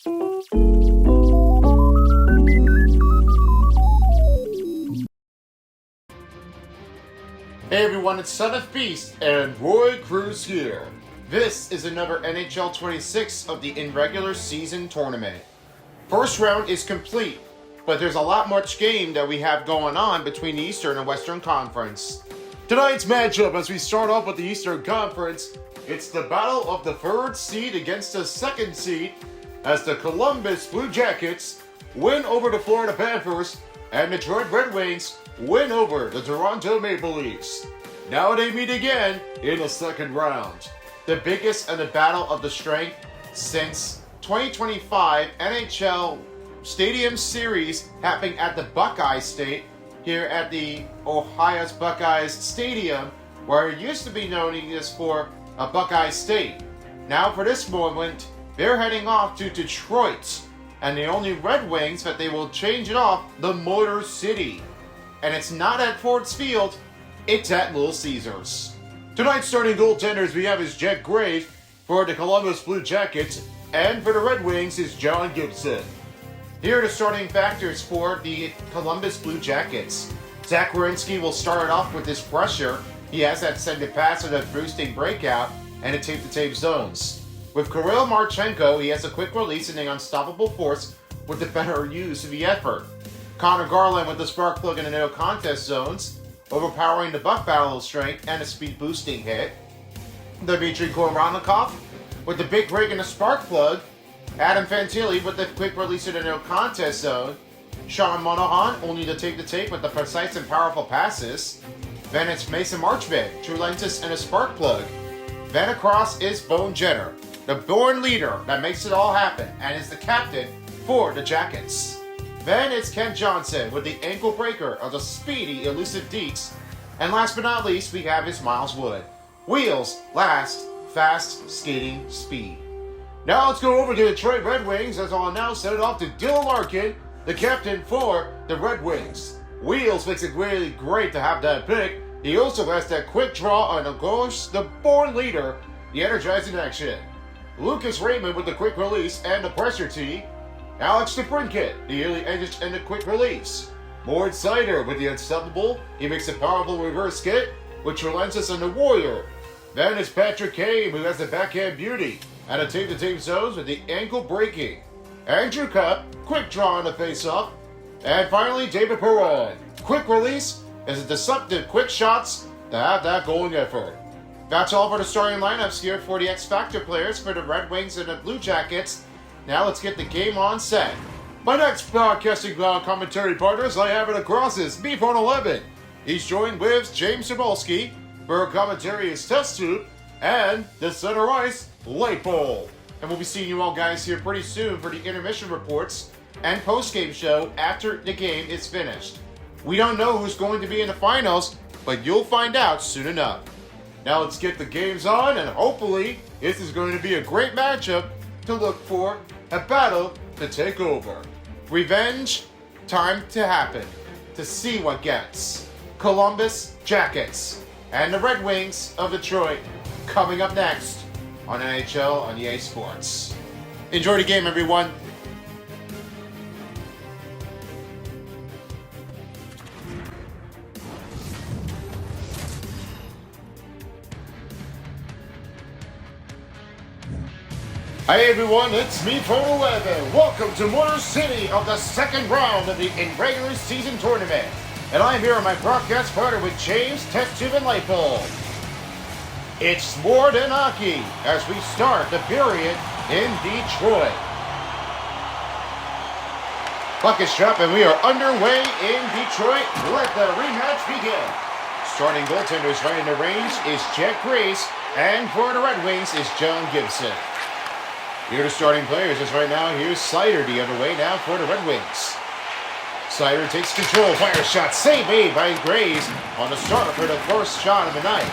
Hey everyone, it's Son of Beast and Roy Cruz here. This is another NHL 26 of the Inregular season tournament. First round is complete, but there's a lot much game that we have going on between the Eastern and Western Conference. Tonight's matchup, as we start off with the Eastern Conference, it's the battle of the third seed against the second seed as the Columbus Blue Jackets win over the Florida Panthers and Detroit Red Wings win over the Toronto Maple Leafs. Now they meet again in the second round. The biggest and the battle of the strength since 2025 NHL Stadium Series happening at the Buckeye State here at the Ohio's Buckeyes Stadium, where it used to be known as for a Buckeye State. Now for this moment, they're heading off to Detroit, and the only Red Wings that they will change it off, the Motor City. And it's not at Ford's Field, it's at Little Caesars. Tonight's starting goaltenders we have is Jack Graves for the Columbus Blue Jackets, and for the Red Wings is John Gibson. Here are the starting factors for the Columbus Blue Jackets. Zach Werenski will start off with his pressure. He has that send pass and a boosting breakout and a tape-to-tape zones. With Kirill Marchenko, he has a quick release and an unstoppable force with the better use of the effort. Connor Garland with the spark plug and the no contest zones, overpowering the buck battle strength and a speed boosting hit. Dmitry Koronikov with the big break and the spark plug. Adam Fantilli with the quick release in the no contest zone. Sean Monahan only to take the tape with the precise and powerful passes. Then it's Mason Marchment, True Lentis and a spark plug. Then across is Bone Jenner, the born leader that makes it all happen and is the captain for the Jackets. Then it's Kent Johnson with the ankle breaker of the speedy, elusive Deeks. And last but not least, we have his Miles Wood. Wheels, last, fast, skating, speed. Now let's go over to the Detroit Red Wings, as I'll now send it off to Dylan Larkin, the captain for the Red Wings. Wheels makes it really great to have that pick. He also has that quick draw and, of course, the born leader, the energizing action. Lucas Raymond with the quick release and the pressure tee. Alex DeBrincat, the early edge and the quick release. Mort Sider with the unstoppable. He makes a powerful reverse hit, which relentless on the Warrior. Then it's Patrick Kane, who has the backhand beauty and a tape-to-tape zones with the ankle breaking. Andrew Cupp, quick draw on the face-off. And finally, David Perron. Quick release is a deceptive quick shots to have that goaling effort. That's all for the starting lineups here for the X-Factor players for the Red Wings and the Blue Jackets. Now let's get the game on set. My next broadcasting commentary partners I have it across is Beefon 11. He's joined with James Cebulski. For commentary is Test Tube and the center ice Light Bowl. And we'll be seeing you all guys here pretty soon for the intermission reports and post-game show after the game is finished. We don't know who's going to be in the finals, but you'll find out soon enough. Now let's get the games on, and hopefully this is going to be a great matchup to look for, a battle to take over. Revenge, time to happen, to see what gets. Columbus Jackets and the Red Wings of Detroit coming up next on NHL on EA Sports. Enjoy the game, everyone. Hi everyone, it's me, Phone 11. Welcome to Motor City of the second round of the Inregular season tournament. And I'm here on my broadcast partner with James, Test Tube, and Light Bulb. It's more than hockey as we start the period in Detroit. Puck is dropped and we are underway in Detroit. Let the rematch begin. Starting goaltenders right in the range is Jack Graves, and for the Red Wings is John Gibson. Here are the starting players as right now, here's Sider the other way now for the Red Wings. Sider takes control, fire shot, save made by Graves on the start for the first shot of the night.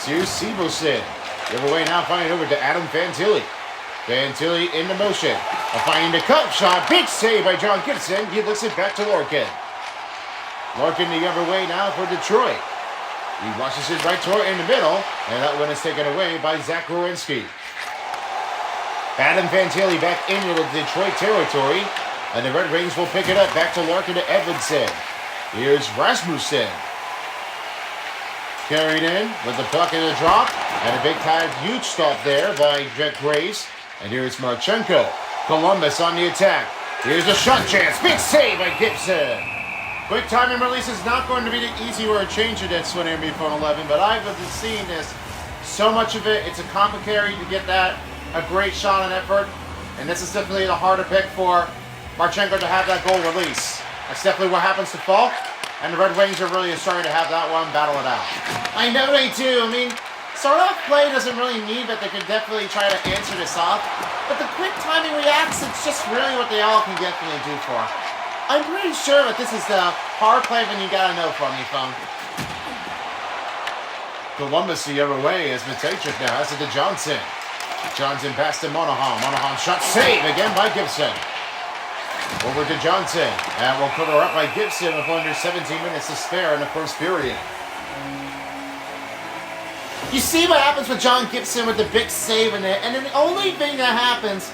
Here's Severson. The other way now, finding over to Adam Fantilli. Fantilli in the motion. Finding the cut shot, big save by John Gibson. He looks it back to Larkin. Larkin the other way now for Detroit. He rushes it right toward in the middle, and that one is taken away by Zach Werenski. Adam Fantilli back into the Detroit territory. And the Red Wings will pick it up. Back to Larkin to Edmondson. Here's Rasmussen. Carried in with the puck in the drop. And a big time huge stop there by Jack Graves. And here's Marchenko. Columbus on the attack. Here's a shot chance. Big save by Gibson. Quick time and release is not going to be the easy word change of this one here, phone 11. But I've been seeing this. So much of it, it's a complicated to get that. A great shot and effort. And this is definitely the harder pick for Marchenko to have that goal release. That's definitely what happens to Falk. And the Red Wings are really starting to have that one battle it out. I know they do. I mean, start off play doesn't really need, but they can definitely try to answer this off. But the quick timing reacts, it's just really what they all can definitely do for. I'm pretty sure that this is the hard play when you gotta know from you, phone. Columbus the other way as Matejchuk now has it to Johnson. Johnson pass to Monahan. Monahan shot save again by Gibson. Over to Johnson. And we'll cover up by Gibson with under 17 minutes to spare in the first period. You see what happens with John Gibson with the big save in it. And then the only thing that happens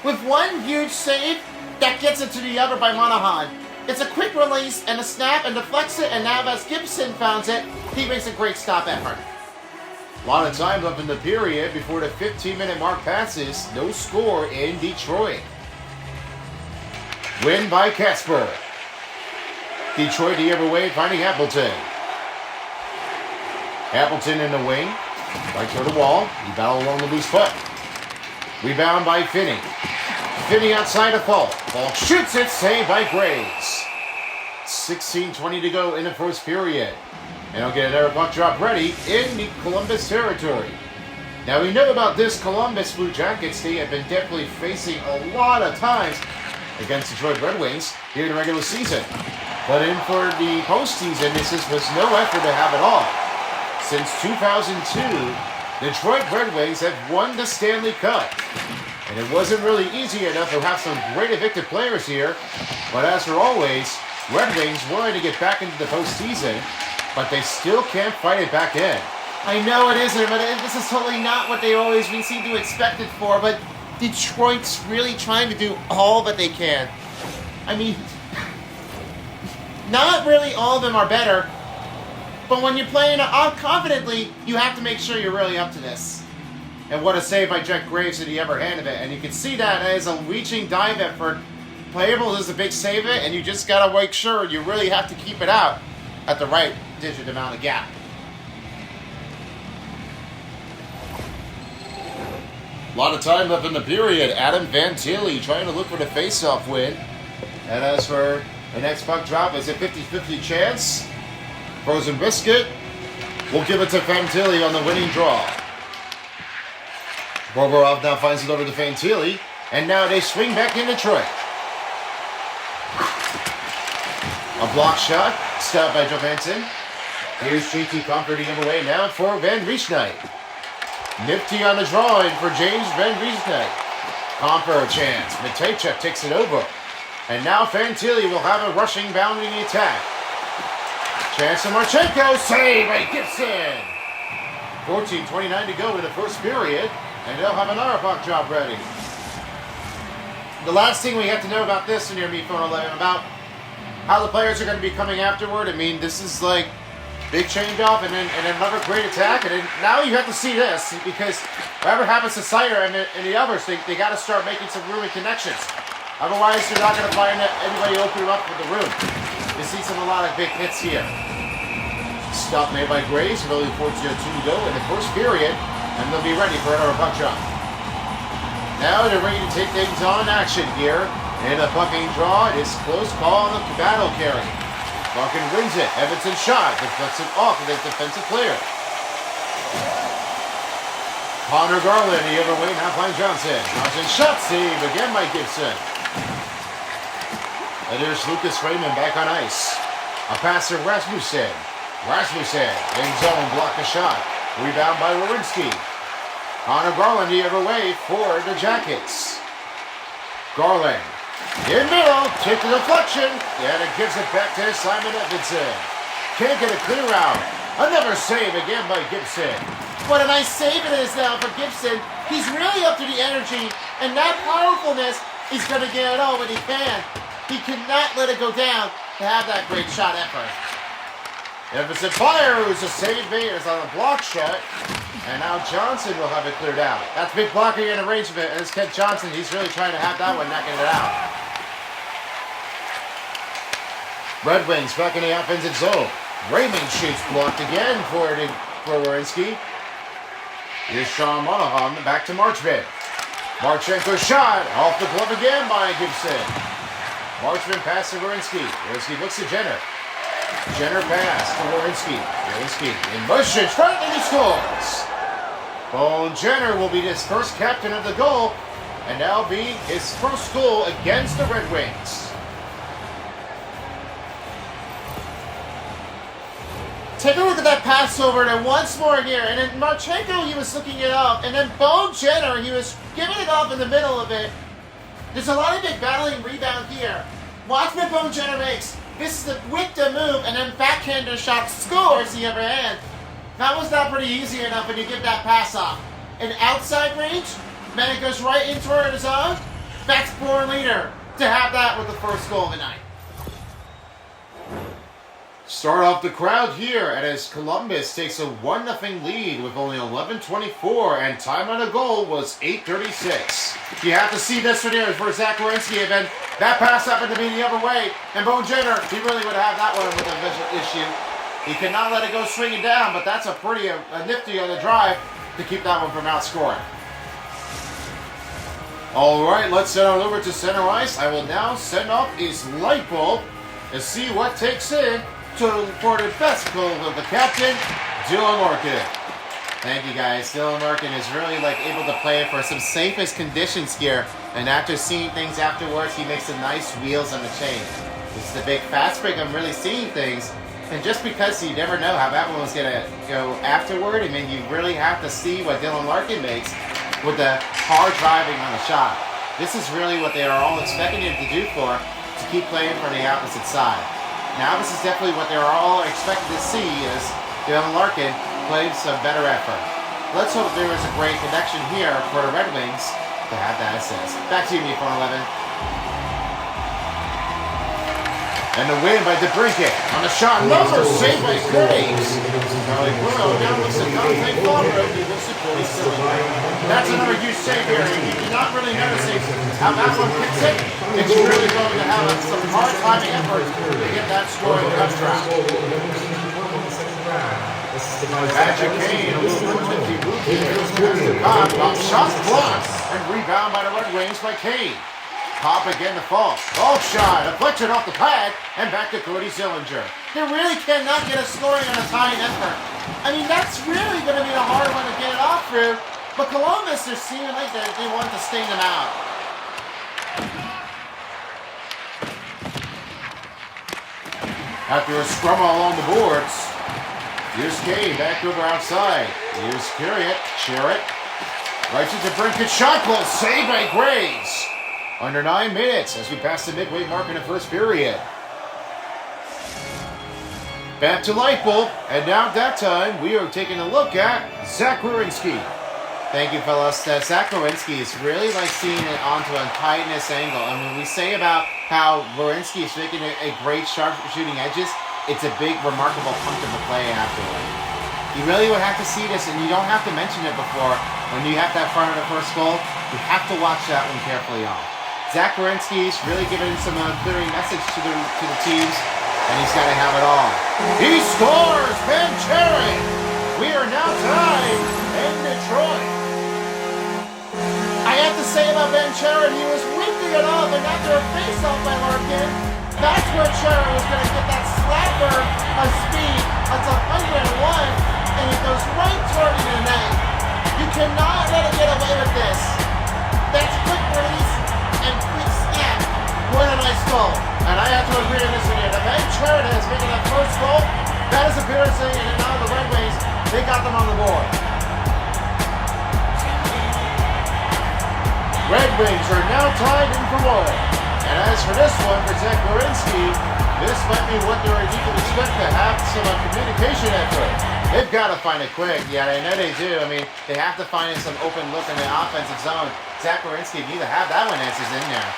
with one huge save that gets it to the other by Monahan. It's a quick release and a snap and deflects it. And now as Gibson founds it, he makes a great stop effort. A lot of time left in the period before the 15-minute mark passes. No score in Detroit. Win by Kasper. Detroit the other way, finding Appleton. Appleton in the wing. Right toward the wall. He battled along the loose puck. Rebound by Finney. Finney outside of Falk. Falk shoots it, saved by Graves. 16:20 to go in the first period. And he'll get another puck drop ready in the Columbus territory. Now we know about this Columbus Blue Jackets. They have been definitely facing a lot of times against Detroit Red Wings here in the regular season. But in for the postseason, this was no effort to have it all. Since 2002, Detroit Red Wings have won the Stanley Cup. And it wasn't really easy enough to have some great evicted players here. But as for always, Red Wings wanted to get back into the postseason, but they still can't fight it back in. I know it isn't, but this is totally not what they always seem to expect it for, but Detroit's really trying to do all that they can. I mean, not really all of them are better, but when you're playing confidently, you have to make sure you're really up to this. And what a save by Jack Graves at the other hand of it. And you can see that as a reaching dive effort. Playable is a big save it, and you just gotta make sure you really have to keep it out at the right digit amount of gap. A lot of time left in the period. Adam Fantilli trying to look for the face-off win. And as for the next puck drop, it's a 50-50 chance. Frozen Biscuit will give it to Fantilli on the winning draw. Boborov now finds it over to Fantilli. And now they swing back in Detroit. A block shot, stopped by Johansson. Here's JT Comfort the other way now for Van Riemsdyk. Nifty on the drawing for James Van Riemsdyk. Comfort a chance. Matejchuk takes it over. And now Fantilli will have a rushing bounding attack. Chance to Marchenko. Save by Gibson. 14:29 to go in the first period. And they'll have another puck drop ready. The last thing we have to know about this in your phone 11 about how the players are going to be coming afterward. I mean, this is like big change off and then another great attack. And then now you have to see this because whatever happens to Sire and the others, they got to start making some room and connections. Otherwise, you're not going to find anybody open up with the room. You see a lot of big hits here. Stop made by Graves, really 14:02 to go in the first period, and they'll be ready for another puck drop. Now they're ready to take things on action here. And a pucking draw, it is close call on the battle carry. Larkin wins it. Evanson shot, deflects it off of his defensive player. Connor Garland the other way, now finds Johnson. Johnson shot save again by Gibson. And there's Lucas Raymond back on ice. A pass to Rasmussen. Rasmussen in zone, block a shot. Rebound by Werenski. Connor Garland the other way for the Jackets. Garland. In middle, take the deflection, and it gives it back to Simon Edmondson. Can't get a clear out. Another save again by Gibson. What a nice save it is now for Gibson. He's really up to the energy, and that powerfulness, he's going to get it all when he can. He cannot let it go down to have that great shot effort. Jefferson fires a save made on a block shot, and now Johnson will have it cleared out. That's big blocking and arrangement, and it's Kent Johnson. He's really trying to have that one, not getting it out. Red Wings back in the offensive zone. Raymond shoots blocked again for Werenski. Here's Sean Monahan back to Marchman. Marchenko shot off the glove again by Gibson. Marchman pass to Werenski. Werenski looks at Jenner. Jenner pass to Werenski. Werenski in motion, straight and he scores. Bone Jenner will be his first captain of the goal, and now be his first goal against the Red Wings. Take a look at that pass over there once more here, and then Marchenko, he was looking it up, and then Bone Jenner, he was giving it off in the middle of it. There's a lot of big battling rebound here. Watch what Bone Jenner makes. This is with the move, and then backhander shot scores the other hand. That was not pretty easy enough when you give that pass off. An outside range, man, it goes right into her zone. That's poor leader to have that with the first goal of the night. Start off the crowd here, and as Columbus takes a 1-0 lead with only 11:24, and time on the goal was 8:36. You have to see this one here for Zach Werenski, and then that pass happened to be the other way, and Bone Jenner, he really would have that one with a visual issue. He cannot let it go swinging down, but that's a pretty nifty on the drive to keep that one from outscoring. All right, let's send on over to center ice. I will now send off his light bulb and see what takes in for the best goal of the captain, Dylan Larkin. Thank you guys. Dylan Larkin is really able to play for some safest conditions here, and after seeing things afterwards, he makes some nice wheels on the chain. This is the big fast break. I'm really seeing things, and just because you never know how that one was gonna go afterward, I mean, you really have to see what Dylan Larkin makes with the hard driving on the shot. This is really what they are all expecting him to do to keep playing from the opposite side. Now this is definitely what they're all expected to see is Dylan Larkin play some better effort. Let's hope there is a great connection here for the Red Wings to have that assist. Back to you, Phone 11. And the win by DeBrincat on the shot. Number saved by Graves. Charlie Bruno now looks at Dante Farmer. He looks at Cody Sillinger. That's another huge save here. You're not really noticing how that one kicks in. It's really going to have some hard timing effort to get that scoring touchdown. Patrick Kane, a little fifty rookie. Shots blocked and rebound by the Red Wings by Kane. Pop again to fall. Golf shot, deflection off the pad, and back to Cody Sillinger. They really cannot get a scoring on a tying effort. I mean, that's really going to be a hard one to get it off through. But Columbus, they're seeming like they want to sting them out. After a scrum along the boards, here's Kane back over outside. Here's Sherritt. Right to the brink, shot close, saved by Graves. Under 9 minutes as we pass the midway mark in the first period. Back to Lightbulb, and now at that time we are taking a look at Zach Werenski. Thank you, fellas. Zach Werenski is really seeing it onto a tightness angle. I mean, we say about how Werenski is making a great sharp shooting edges. It's a big, remarkable, comfortable play afterward. You really would have to see this, and you don't have to mention it before. When you have that front of the first goal, you have to watch that one carefully on. Zach Werenski is really giving some clearing message to the teams, and he's got to have it all. He scores! Ben Cherry! We are now tied in Detroit. I have to say about Ben Cherry, he was whipping it off, and after a face-off by Larkin, that's where Cherry was going to get that slapper of speed. That's 101, and it goes right toward the net. You cannot let it get away with this. That's quick release and quick snap. What a nice goal. And I have to agree on this one here. The Ben Cherry is making that first goal. That is embarrassing, and now the Red Wings, they got them on the board. Red Wings are now tied in for one. And as for this one, for Zach Werenski, this might be what you can expect to have some communication effort. They've got to find it quick. Yeah, I know they do. I mean, they have to find some open look in the offensive zone. Zach Werenski need to have that one answers in there.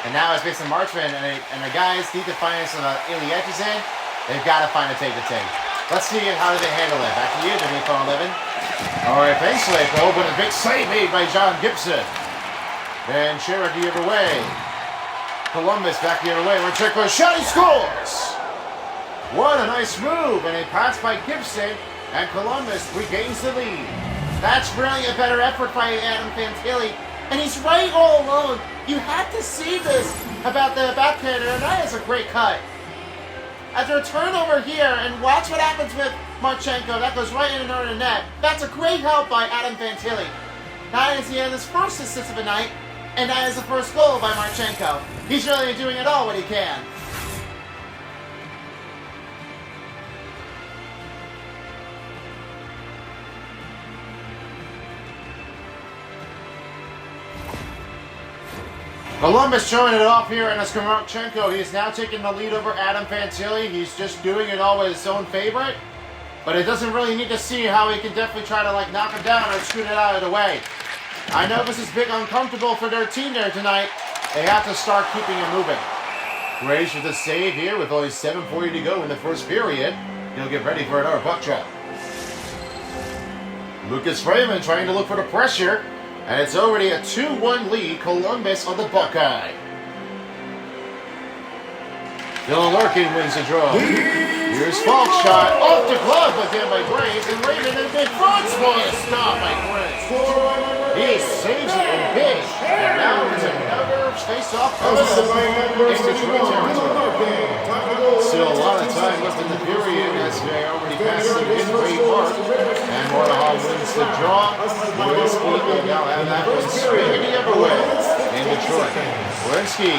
And now it's based on Marchman, and the guys need to find some early edges in. They've got to find a take-to-take. Let's see how do they handle it. Back to you, Denise on 11. All right, Faceslip open a big save made by John Gibson. Then Sherrick the other way. Columbus back the other way. Marchenko shot, he scores! What a nice move, and a pass by Gibson, and Columbus regains the lead. That's really a better effort by Adam Fantilli, and he's right all alone. You have to see this about the backhander, and that is a great cut. After a turnover here, and watch what happens with Marchenko. That goes right in and under the net. That's a great help by Adam Fantilli. That is he has his first assist of the night, and that is the first goal by Marchenko. He's really doing it all what he can. Columbus showing it off here, and as Marchenko, he is now taking the lead over Adam Fantilli. He's just doing it all with his own favorite, but it doesn't really need to see how he can definitely try to knock him down or scoot it out of the way. I know this is big uncomfortable for their team there tonight. They have to start keeping it moving. Graves with a save here with only 7:40 to go in the first period. He'll get ready for another puck drop. Lucas Freeman trying to look for the pressure. And it's already a 2-1 lead, Columbus on the Buckeye. Dylan Larkin wins the draw. Here's Falk's shot, off the glove again by Graves, and Raymond in big front spot is stopped by Graves. He saves it in big, and now there's another face-off coming up in Detroit territory. Still a lot of time left in the period as they already passed the midway mark, and Moorhaw wins the draw. Werenski will now have that one swinging the other way in Detroit. Werenski,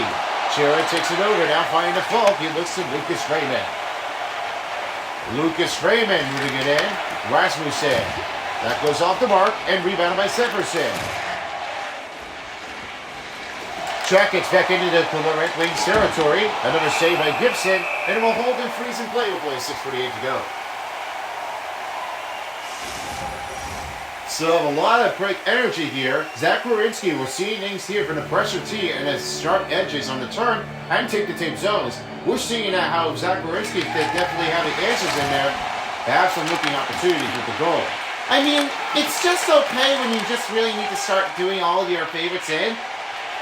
Jarrett takes it over, now finding the fault. He looks to Lucas Raymond. Lucas Raymond moving it in. Rasmussen. That goes off the mark and rebounded by Severson. Jack gets back into the Red Wings territory. Another save by Gibson, and it will hold and freeze and play with only 6:48 to go. So a lot of break energy here. Zach Werenski, we're seeing things here from the pressure tee and his sharp edges on the turn and take the tape zones. We're seeing how Zach Werenski definitely have the answers in there to have some looking opportunities with the goal. I mean, it's just okay when you just really need to start doing all of your favorites in,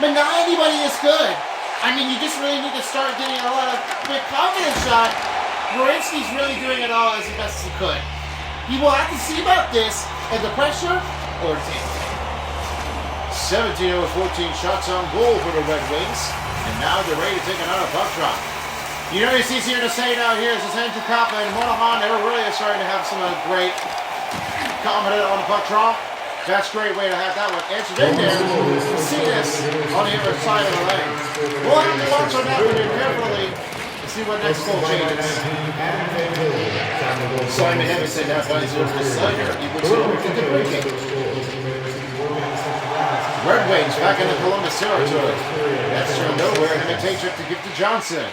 but not anybody is good. I mean, you just really need to start getting a lot of quick confidence shot. Werenski's really doing it all as best as he could. You will have to see about this and the pressure or the team. 17 over 14 shots on goal for the Red Wings, and now they're ready to take another puck drop. You know, it's easier to say now here is Andrew Kappa and Monahan. They were really starting to have some great comment on the puck drop. That's a great way to have that one answered in there. See this on the other side of the lane. We'll have to watch on that one here carefully to see what next goal changes. Simon Henderson now finds over the Slider. He puts it over to the breaking. Red Wings back into Columbus territory. That's from nowhere. Imitation to give to Johnson.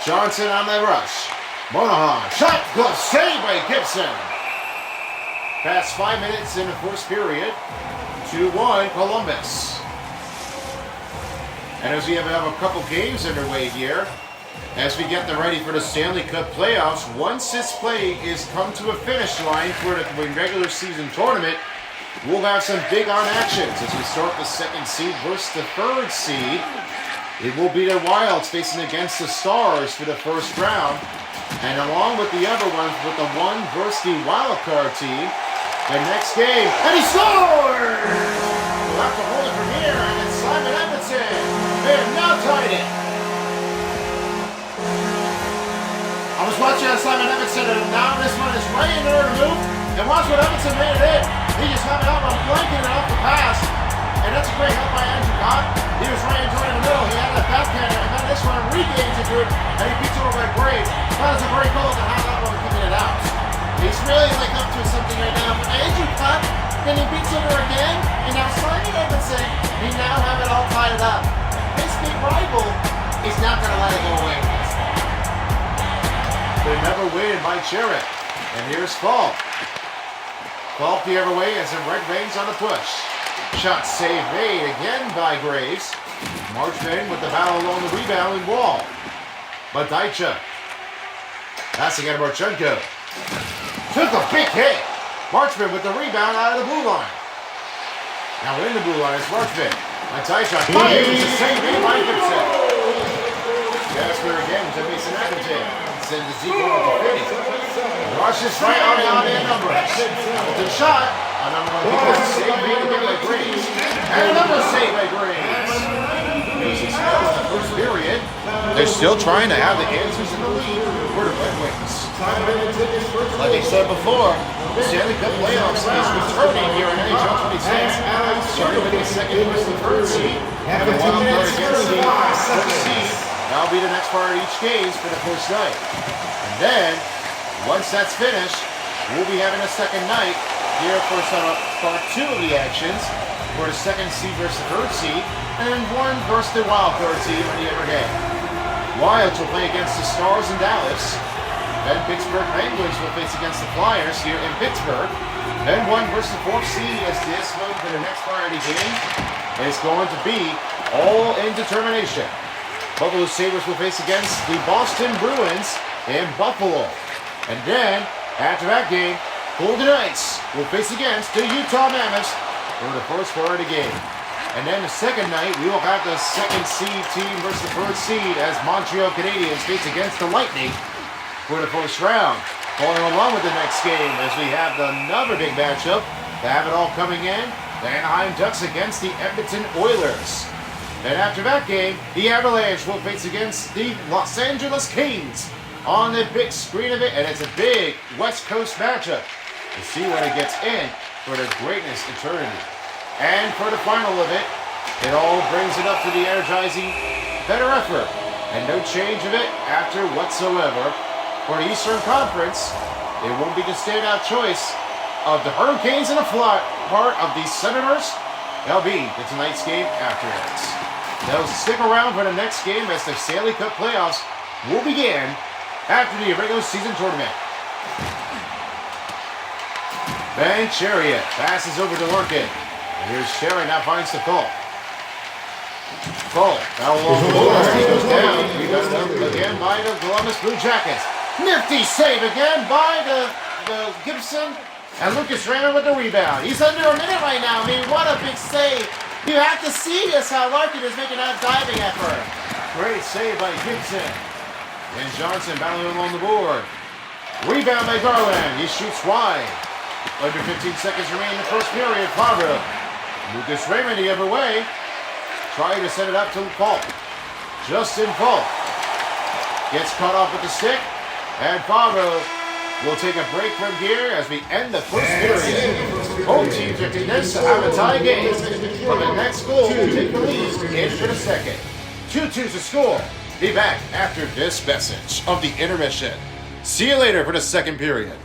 Johnson on the rush. Monahan. Shot. Glove save by Gibson. Past 5 minutes in the first period. 2-1 Columbus. And as we have a couple games underway here, as we get ready for the Stanley Cup playoffs, once this play is come to a finish line for the regular season tournament, we'll have some big on actions as we start the second seed versus the third seed. It will be the Wilds facing against the Stars for the first round, and along with the other ones with the 1 versus the wild card team, the next game, and he scores! We'll have to hold it from here, and it's Simon Edmondson. They have now tied it. I was watching Simon Edmondson, and now this one is right in there to move. And watch what Edmondson made it in. He just had it out on blanking it off the pass. And that's a great help by Andrew Cobb. He was right in the middle. He had that backhander, and then this one regains it to it, and he beats over by Graves. That was a great goal to have that one kicking it out. He's really up to something right now. But Andrew Cobb, then he beats over again, and now Simon Edmondson, he now have it all tied up. but another win by Jarrett. And here's Falk. Falk the other way as the Red Wings on the push. Shot save made again by Graves. Marchman with the battle along the rebound and wall. But Daicha. Passing out of Marchenko. Took a big hit. Marchman with the rebound out of the blue line. Now in the blue line is Marchman. My Daicha fires the save made by Gibson. Jasper again to Mason Appleton. Sends the Zeke over to Finney. Rushes right on the numbers. Appleton shot. Another one save made again by Graves. And another save by Graves. Music smells in the first period. They're still trying to have the answers in the lead for the Red Wings. Like I said before, the Stanley Cup playoffs is returning here in NHL 26. Starting with the second versus the third seed. And a wild card against the fourth seed. That'll be the next part of each game for the first night. And then, once that's finished, we'll be having a second night here for part 2 of the actions for the second seed versus the third seed, and one versus the wild card team in the other game. Wilds will play against the Stars in Dallas. Then Pittsburgh Penguins will face against the Flyers here in Pittsburgh. Then one versus the fourth seed as this one for the next part of the game is going to be all in determination. Buffalo Sabres will face against the Boston Bruins in Buffalo. And then, after that game, Golden Knights will face against the Utah Mammoths for the first part of the game. And then the second night, we will have the second seed team versus the first seed as Montreal Canadiens face against the Lightning for the first round. Going along with the next game as we have another big matchup to have it all coming in, the Anaheim Ducks against the Edmonton Oilers. And after that game, the Avalanche will face against the Los Angeles Kings on the big screen of it, and it's a big West Coast matchup to see what it gets in for the greatness eternity. And for the final of it, it all brings it up to the energizing better effort, and no change of it after whatsoever. For the Eastern Conference, it won't be the standout choice of the Hurricanes and the part of the Senators. They'll be the tonight's game after it. They'll stick around for the next game as the Stanley Cup playoffs will begin after the regular season tournament. Then Chariot passes over to Larkin. And here's Chariot now finds the Cole. Cole, now along the board. He goes down. He goes down again by the Columbus Blue Jackets. Nifty save again by the Gibson. And Lucas Raymond with the rebound. He's under a minute right now. I mean, what a big save. You have to see this, how Larkin is making that diving effort. Great save by Gibson. And Johnson battling along the board. Rebound by Garland. He shoots wide. Under 15 seconds remain in the first period. Favre. Lucas Raymond the other way. Trying to set it up to Falk. Justin Falk gets caught off with the stick. And Favre will take a break from here as we end the first period. Both teams are condensed to have a tie game. For the next goal to take the lead in for the second. 2-2 to score. Be back after this message of the intermission. See you later for the second period.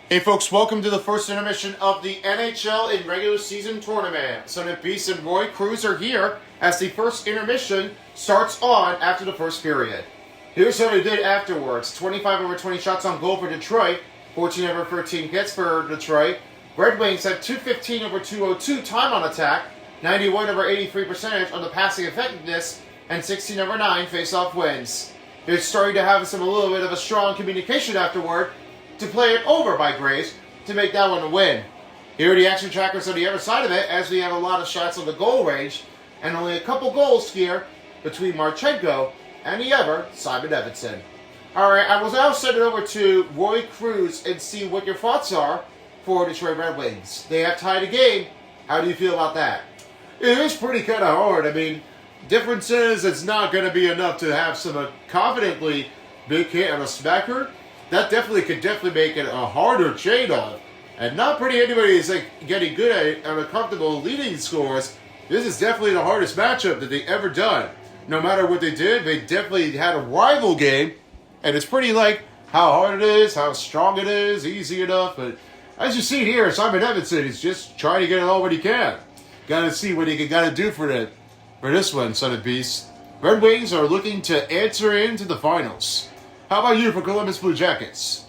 Hey folks, welcome to the first intermission of the NHL in regular season tournament. Son of Beast and Roy Cruz are here as the first intermission starts on after the first period. Here's how they did afterwards. 25 over 20 shots on goal for Detroit, 14 over 13 hits for Detroit. Red Wings had 215 over 202 time on attack, 91 over 83% on the passing effectiveness, and 16 over 9 face-off wins. They're starting to have a little bit of a strong communication afterward, to play it over by Graves to make that one a win. Here are the action trackers on the other side of it as we have a lot of shots on the goal range and only a couple goals here between Marchenko and the other, Simon Edvinsson. Alright, I will now send it over to Roy Cruz and see what your thoughts are for Detroit Red Wings. They have tied a game. How do you feel about that? It is pretty kind of hard. I mean, difference is it's not going to be enough to have some confidently big hit on a smacker. That could definitely make it a harder trade-off. And not pretty anybody is getting good at it on a comfortable leading scores. This is definitely the hardest matchup that they ever done. No matter what they did, they definitely had a rival game. And it's pretty how hard it is, how strong it is, easy enough. But as you see here, Simon Edvinsson is just trying to get it all what he can. Got to see what he got to do for For this one, Son of Beast, Red Wings are looking to enter into the finals. How about you for Columbus Blue Jackets?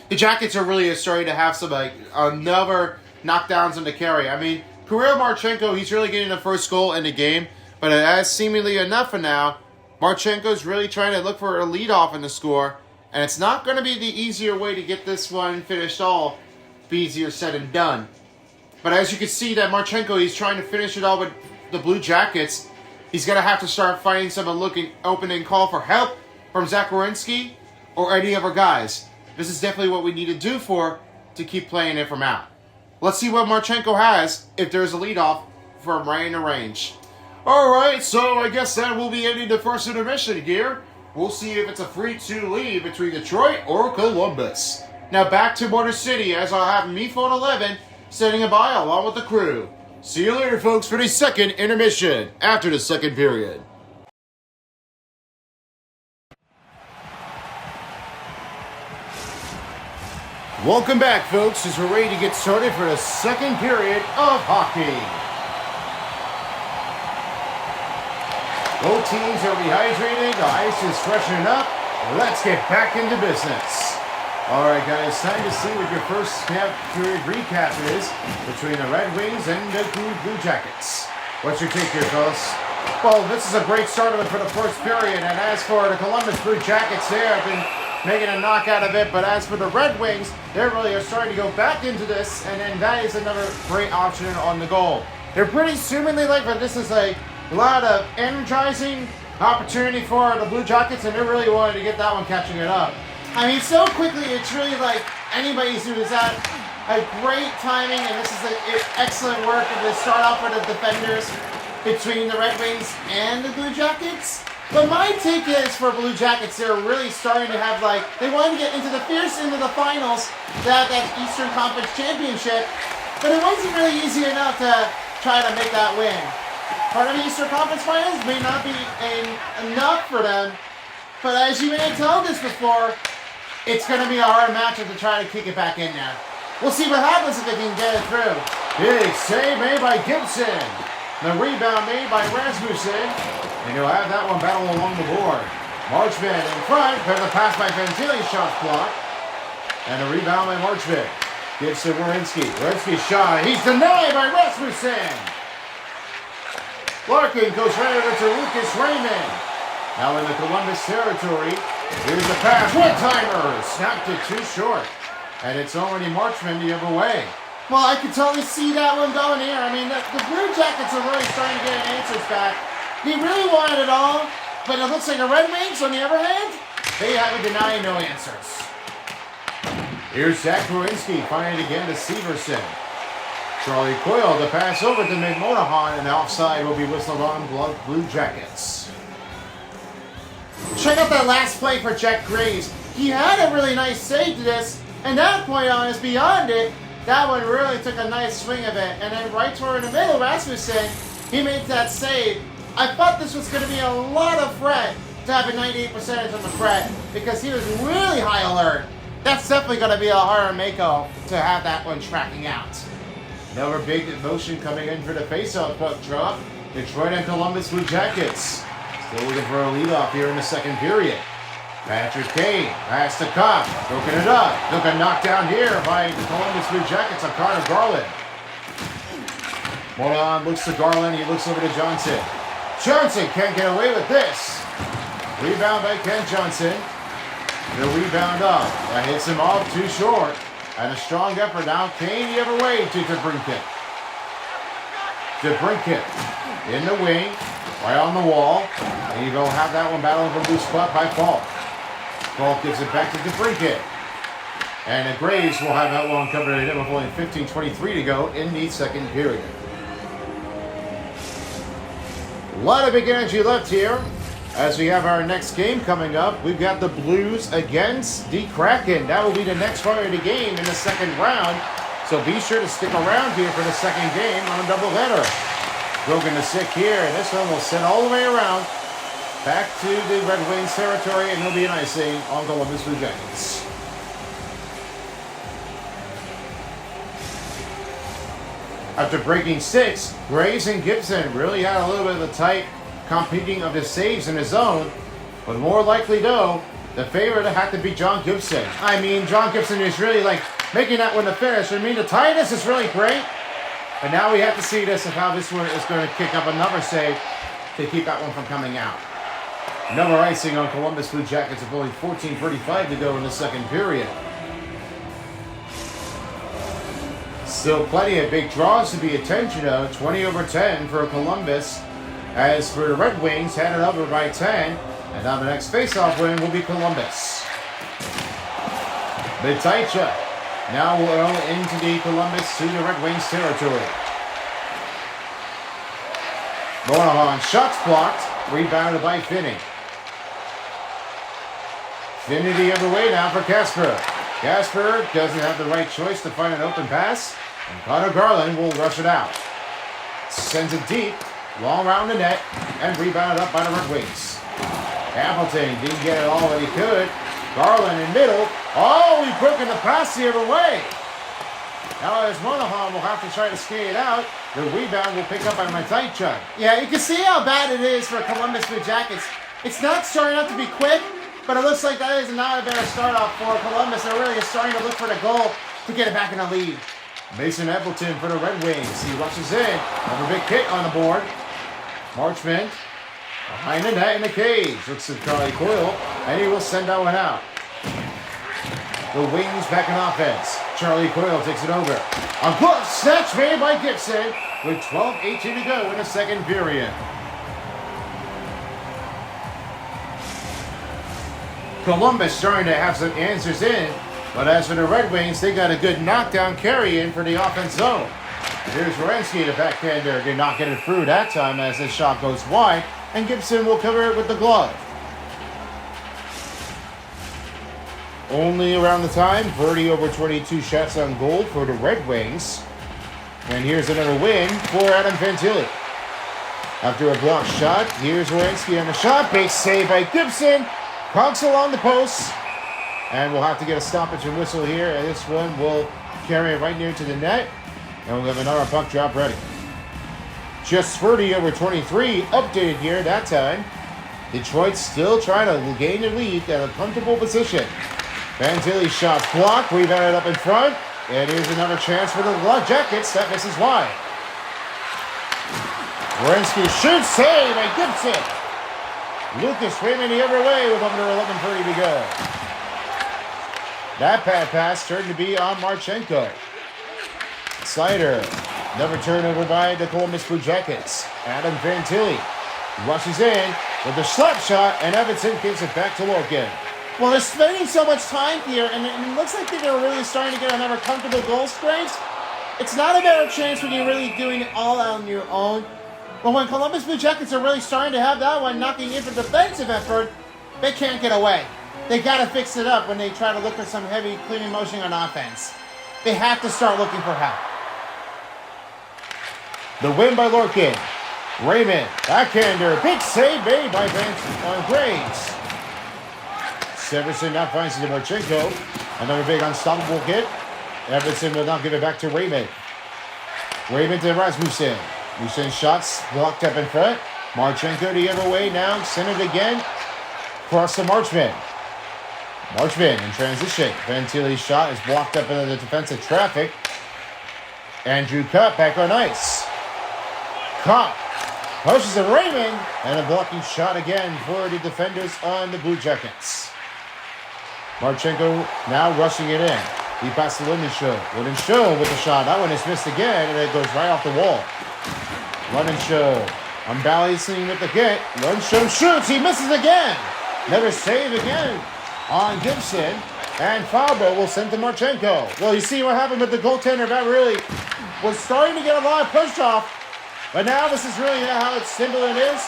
The Jackets are really starting to have some another knockdowns on the carry. I mean, Kirill Marchenko, he's really getting the first goal in the game, but as seemingly enough for now, Marchenko's really trying to look for a leadoff in the score, and it's not going to be the easier way to get this one finished all. Be easier said than done. But as you can see that Marchenko, he's trying to finish it all with the Blue Jackets. He's going to have to start finding someone looking open and call for help from Zach Werenski or any other guys. This is definitely what we need to do to keep playing it from out. Let's see what Marchenko has if there's a leadoff from right in the range. Alright, so I guess that will be ending the first intermission here. We'll see if it's a 3-2 lead between Detroit or Columbus. Now back to Motor City as I'll have me phone 11 standing by along with the crew. See you later, folks, for the second intermission after the second period. Welcome back, folks, as we're ready to get started for the second period of hockey. Both teams are rehydrating, the ice is freshening up. Let's get back into business. Alright guys, time to see what your first period recap is between the Red Wings and the Blue Jackets. What's your take here, fellas? Well, this is a great start of it for the first period, and as for the Columbus Blue Jackets, they have been making a knockout of it, but as for the Red Wings, they really are starting to go back into this, and then that is another great option on the goal. They're pretty seemingly but this is a lot of energizing opportunity for the Blue Jackets, and they're really wanting to get that one catching it up. I mean, so quickly, it's really like anybody's who is at a great timing, and this is excellent work of the start off for the defenders between the Red Wings and the Blue Jackets. But my take is for Blue Jackets, they're really starting to have they wanted to get into the finals to have that Eastern Conference Championship, but it wasn't really easy enough to try to make that win. Part of the Eastern Conference Finals may not be enough for them, but as you may have told us before, it's going to be a hard matchup to try to kick it back in there. We'll see what happens if they can get it through. Big save made by Gibson. The rebound made by Rasmussen. And you'll have that one battle along the board. Marchman in front, but the pass by Fantilli, shot blocked. And a rebound by Marchman. Gives to Werenski. Werenski's shot. He's denied by Rasmussen. Larkin goes right over to Lucas Raymond. Now in the Columbus territory. Here's the pass. One-timer. Snapped it too short. And it's already Marchman the other way. Well, I could totally see that one going here. I mean, the Blue Jackets are really starting to get answers back. They really wanted it all, but it looks like the Red Wings, on the other hand, they have a denying no answers. Here's Zach Werenski finding it again to Severson. Charlie Coyle to pass over to McMonahan, and the offside will be whistled on Blue Jackets. Check out that last play for Jack Graves. He had a really nice save to this, and that point on is beyond it. That one really took a nice swing of it, and then right toward the middle, Rasmussen, he made that save. I thought this was going to be a lot of Fred to have a 98% on the Fred because he was really high alert. That's definitely going to be a harder make-off to have that one tracking out. Another big motion coming in for the face-off puck drop. Detroit and Columbus Blue Jackets. Still looking for a leadoff here in the second period. Patrick Kane pass to Cobb, broken it up. Took a knockdown here by the Columbus Blue Jackets on Connor Garland. Monahan looks to Garland, he looks over to Johnson. Johnson can't get away with this. Rebound by Ken Johnson. The rebound up. That hits him off too short. And a strong effort now. Kane the other way to DeBrincat. DeBrincat in the wing, right on the wall. And you go have that one battling for loose puck by Falk. Falk gives it back to DeBrincat. And the Graves will have that one covered in with only 15:23 to go in the second period. A lot of big energy left here as we have our next game coming up. We've got the Blues against the Kraken. That will be the next part of the game in the second round. So be sure to stick around here for the second game on a doubleheader. Broken to sick here, and this one will send all the way around back to the Red Wings territory, and it'll be an icing on Columbus Blue Jackets. After breaking 6, Graves and Gibson really had a little bit of the tight competing of the saves in his zone, but more likely though, the favorite had to be John Gibson. I mean, John Gibson is really like making that one the finish. I mean, the tightness is really great, but now we have to see this of how this one is going to kick up another save to keep that one from coming out. Another icing on Columbus Blue Jackets with only 14:35 to go in the second period. Still plenty of big draws to be attention of. 20/10 for Columbus. As for the Red Wings, headed over by 10. And now the next faceoff win will be Columbus. Bitaicha now will into the Columbus to the Red Wings territory. Monahan, shots blocked. Rebounded by Finney. Finney the other way now for Casper. Casper doesn't have the right choice to find an open pass. And Connor Garland will rush it out. Sends it deep, long around the net, and rebounded up by the Red Wings. Appleton didn't get it all that he could. Garland in middle. Oh, he's broken the pass the other way. Now as Monahan will have to try to skate it out, the rebound will pick up by Mataichuk. Yeah, you can see how bad it is for Columbus Blue Jackets. It's not starting out to be quick, but it looks like that is not a better start off for Columbus. They're really starting to look for the goal to get it back in the lead. Mason Appleton for the Red Wings. He rushes in. Another big hit on the board. Marchment behind the net in the cage. Looks at Charlie Coyle, and he will send that one out. The Wings back in offense. Charlie Coyle takes it over. A glove snatch made by Gibson with 12:18 to go in the second period. Columbus starting to have some answers in, but as for the Red Wings, they got a good knockdown carry in for the offense zone. Here's Wierenski, the backhander, did not get it through that time as this shot goes wide, and Gibson will cover it with the glove. Only around the time, 30/22 shots on goal for the Red Wings. And here's another win for Adam Fantilli. After a blocked shot, here's Wierenski on the shot. Big save by Gibson. Conks along the post. And we'll have to get a stoppage and whistle here. And this one will carry it right near to the net. And we'll have another puck drop ready. Just 30/23 updated here that time. Detroit still trying to gain the lead at a comfortable position. Fantilli's shot blocked, rebounded up in front, and here's another chance for the Jackets. That misses wide. Wierenski shoots, save by Gibson. Lucas Raymond the other way with under 11:30 to go. That pad pass turned to be on Marchenko. Slider, another turnover by the Columbus Blue Jackets. Adam Fantilli rushes in with a slap shot, and Everton gives it back to Lorcan. Well, they're spending so much time here, and it looks like they're really starting to get another comfortable goal strength. It's not a better chance when you're really doing it all on your own. But when Columbus Blue Jackets are really starting to have that one knocking in for defensive effort, they can't get away. They got to fix it up when they try to look for some heavy cleaning motion on offense. They have to start looking for help. The win by Lorcan. Raymond, backhander, big save made by Graves. Severson now finds it to Marchenko. Another big unstoppable hit. Everton will not give it back to Raymond. Raymond to Rasmussen. Rasmussen shots blocked up in front. Marchenko the other way now. Send it again. Cross to Marchment. Marchment in transition. Fantilli's shot is blocked up into the defensive traffic. Andrew Cup back on ice. Cup pushes to Raymond. And a blocking shot again for the defenders on the Blue Jackets. Marchenko now rushing it in. He passed to Lundenshow. Lundenshow with the shot. That one is missed again, and it goes right off the wall. Lundenshow unbalancing with the hit. Lundenshow shoots. He misses again. Another save again on Gibson. And Faubo will send to Marchenko. Well, you see what happened with the goaltender. That really was starting to get a lot of push off. But now this is really how it's simple it is.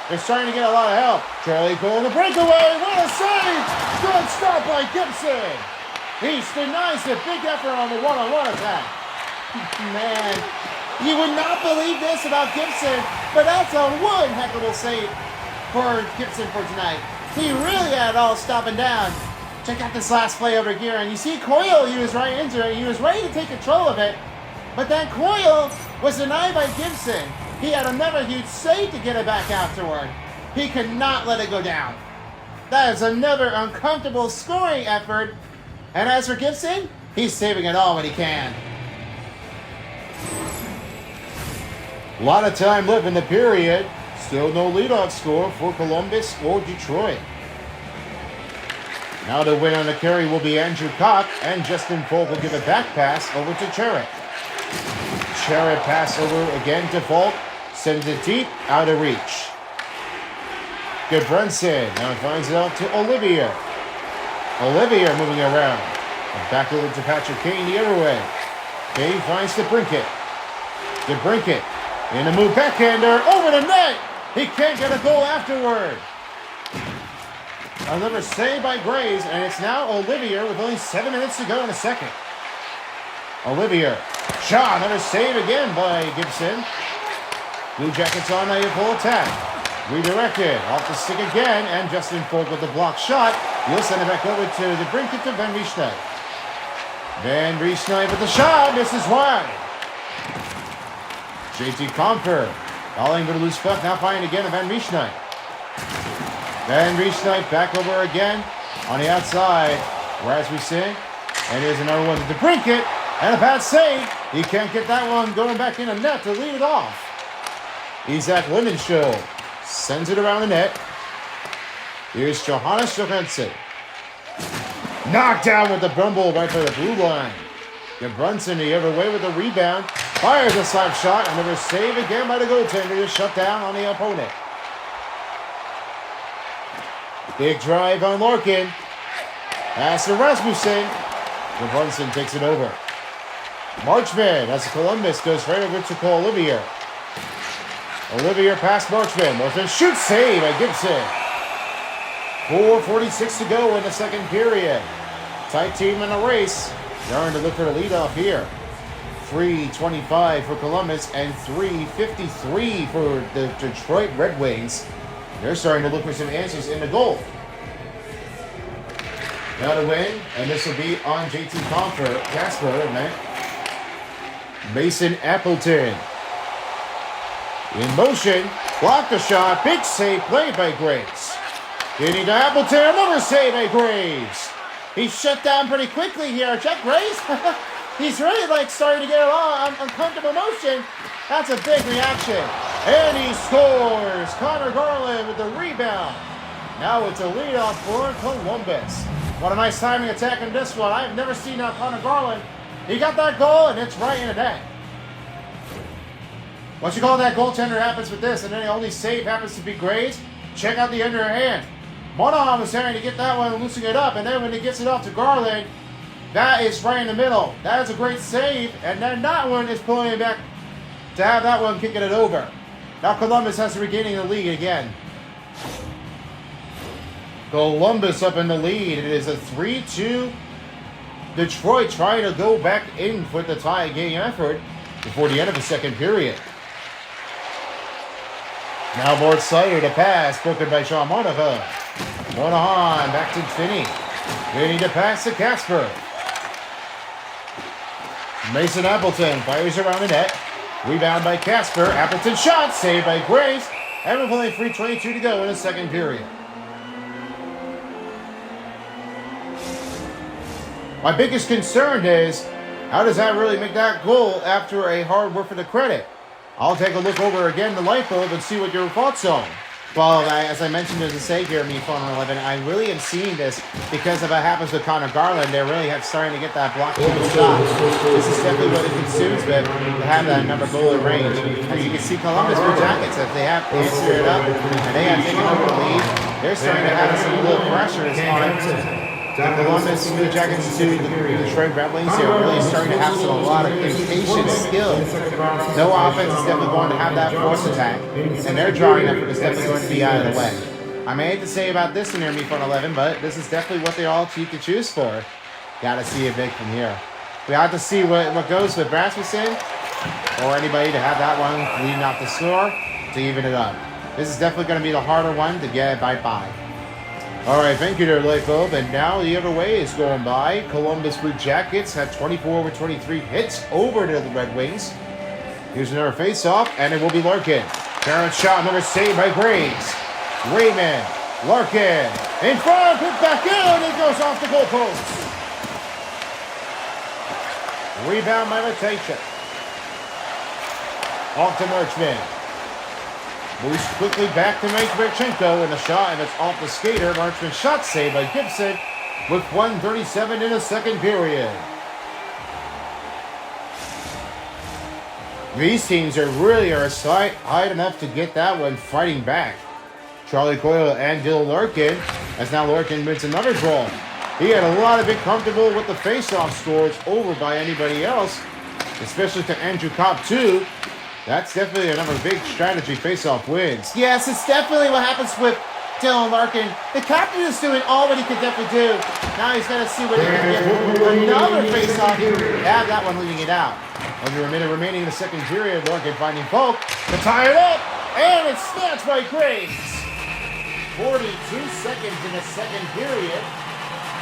They're starting to get a lot of help. Charlie Cole in the breakaway. What a save! Good stop by Gibson. He denies the big effort on the one-on-one attack. Man, you would not believe this about Gibson, but that's a one heck of a save for Gibson for tonight. He really had it all stopping down. Check out this last play over here, and you see Coyle, he was right into it. He was ready to take control of it, but then Coyle was denied by Gibson. He had another huge save to get it back afterward. He could not let it go down. That is another uncomfortable scoring effort. And as for Gibson, he's saving it all when he can. A lot of time left in the period. Still no leadoff score for Columbus or Detroit. Now the win on the carry will be Andrew Kopp, and Justin Folk will give a back pass over to Charrett. Charrett pass over again to Folk, sends it deep, out of reach. Brunson now finds it out to Olivier. Olivier moving around. And back over to Patrick Kane the other way. Kane finds DeBrincat. DeBrincat in a move backhander over the net. He can't get a goal afterward. Another save by Graves, and it's now Olivier with only 7 minutes to go in the second. Olivier. Shaw, another save again by Gibson. Blue Jackets on a full attack. Redirected, off the stick again, and Justin Folk with the block shot. He'll send it back over to the Brinket to Van Riesnijp. Van Riesnijp with the shot, misses wide. JT Comfer, calling for the loose puck, now finding again Van Riesnijp. Van Riesnijp back over again on the outside, Rasmussen, and here's another one to the Brinket, and a bad save. He can't get that one going back in the net to lead it off. Isaac Lindenshow sends it around the net. Here's Johannes Johansson. Knocked down with the Brumble right by the blue line. Brunson the other way with the rebound. Fires a slap shot. Another save again by the goaltender to shut down on the opponent. Big drive on Larkin. Pass to Rasmussen. Brunson takes it over. Marchman as Columbus goes right over to Cole Olivier. Olivier past Marchman. Marchman shoots, save by Gibson. 4:46 to go in the second period. Tight team in a race. Starting to look for the leadoff here. 3:25 for Columbus and 3:53 for the Detroit Red Wings. They're starting to look for some answers in the goal. Now to win, and this will be on JT Casper, man. Mason Appleton. In motion, blocked the shot, big save played by Graves. Getting to Appleton, another save by Graves. He's shut down pretty quickly here. Check Graves. He's really starting to get a lot of uncomfortable motion. That's a big reaction. And he scores. Connor Garland with the rebound. Now it's a leadoff for Columbus. What a nice timing attack in this one. I've never seen Connor Garland. He got that goal, and it's right in the net. Once you call that goaltender happens with this, and then the only save happens to be Graves, check out the underhand. Monahan was trying to get that one, loosening it up, and then when he gets it off to Garland, that is right in the middle. That is a great save, and then that one is pulling it back to have that one kicking it over. Now Columbus has to regaining the lead again. Columbus up in the lead. It is a 3-2. Detroit trying to go back in for the tie game effort before the end of the second period. Now more excited, a pass broken by Sean Monahan. Monahan back to Finney. Finney to pass to Casper. Mason Appleton fires around the net. Rebound by Casper. Appleton shot, saved by Graves. And with only 3:22 to go in the second period. My biggest concern is, how does that really make that goal after a hard work for the credit? I'll take a look over again the light bulb and see what your thoughts are. Well, as I mentioned as a save here, me phone 11, I really am seeing this because of what happens with Connor Garland. They really have starting to get that block shot. This is definitely what it consumes them to have that number goal in range. As you can see, Columbus Blue Jackets, if they have answered it up and they have taken over the lead, they're starting to have some little pressures on the Columbus Blue Jackets to the Detroit Red Wings here, really starting to have a lot of impatient skill. No offense is definitely going to have that force attack, and their drawing effort is definitely going to be out of the way. I may hate to say about this in their Me Phone 11, but this is definitely what they all cheat to choose for. Gotta see it big from here. We have to see what goes with Rasmussen or anybody to have that one leading off the score to even it up. This is definitely going to be the harder one to get by. All right, thank you there, Lightbulb. And now the other way is going by. Columbus Blue Jackets had 24 over 23 hits over to the Red Wings. Here's another face-off, and it will be Larkin. Parent shot, number saved by Graves. Raymond, Larkin, in front, put back in, it goes off the goalpost. Rebound by rotation. Off to Marchman. Moves quickly back to Marchenko, and a shot, and it's off the skater. Marchman shot saved by Gibson with 1:37 in the second period. These teams are high enough to get that one fighting back. Charlie Coyle and Dylan Larkin, as now Larkin wins another draw. He had a lot of it comfortable with the face-off scores over by anybody else, especially to Andrew Kopp too. That's definitely another big strategy face-off wins. Yes, it's definitely what happens with Dylan Larkin. The captain is doing all what he could definitely do. Now he's going to see what he can get. Another face-off. Yeah, that one leaving it out. Under a minute remaining in the second period, Larkin finding Polk to tie it up, and it's snatched by Graves. 42 seconds in the second period.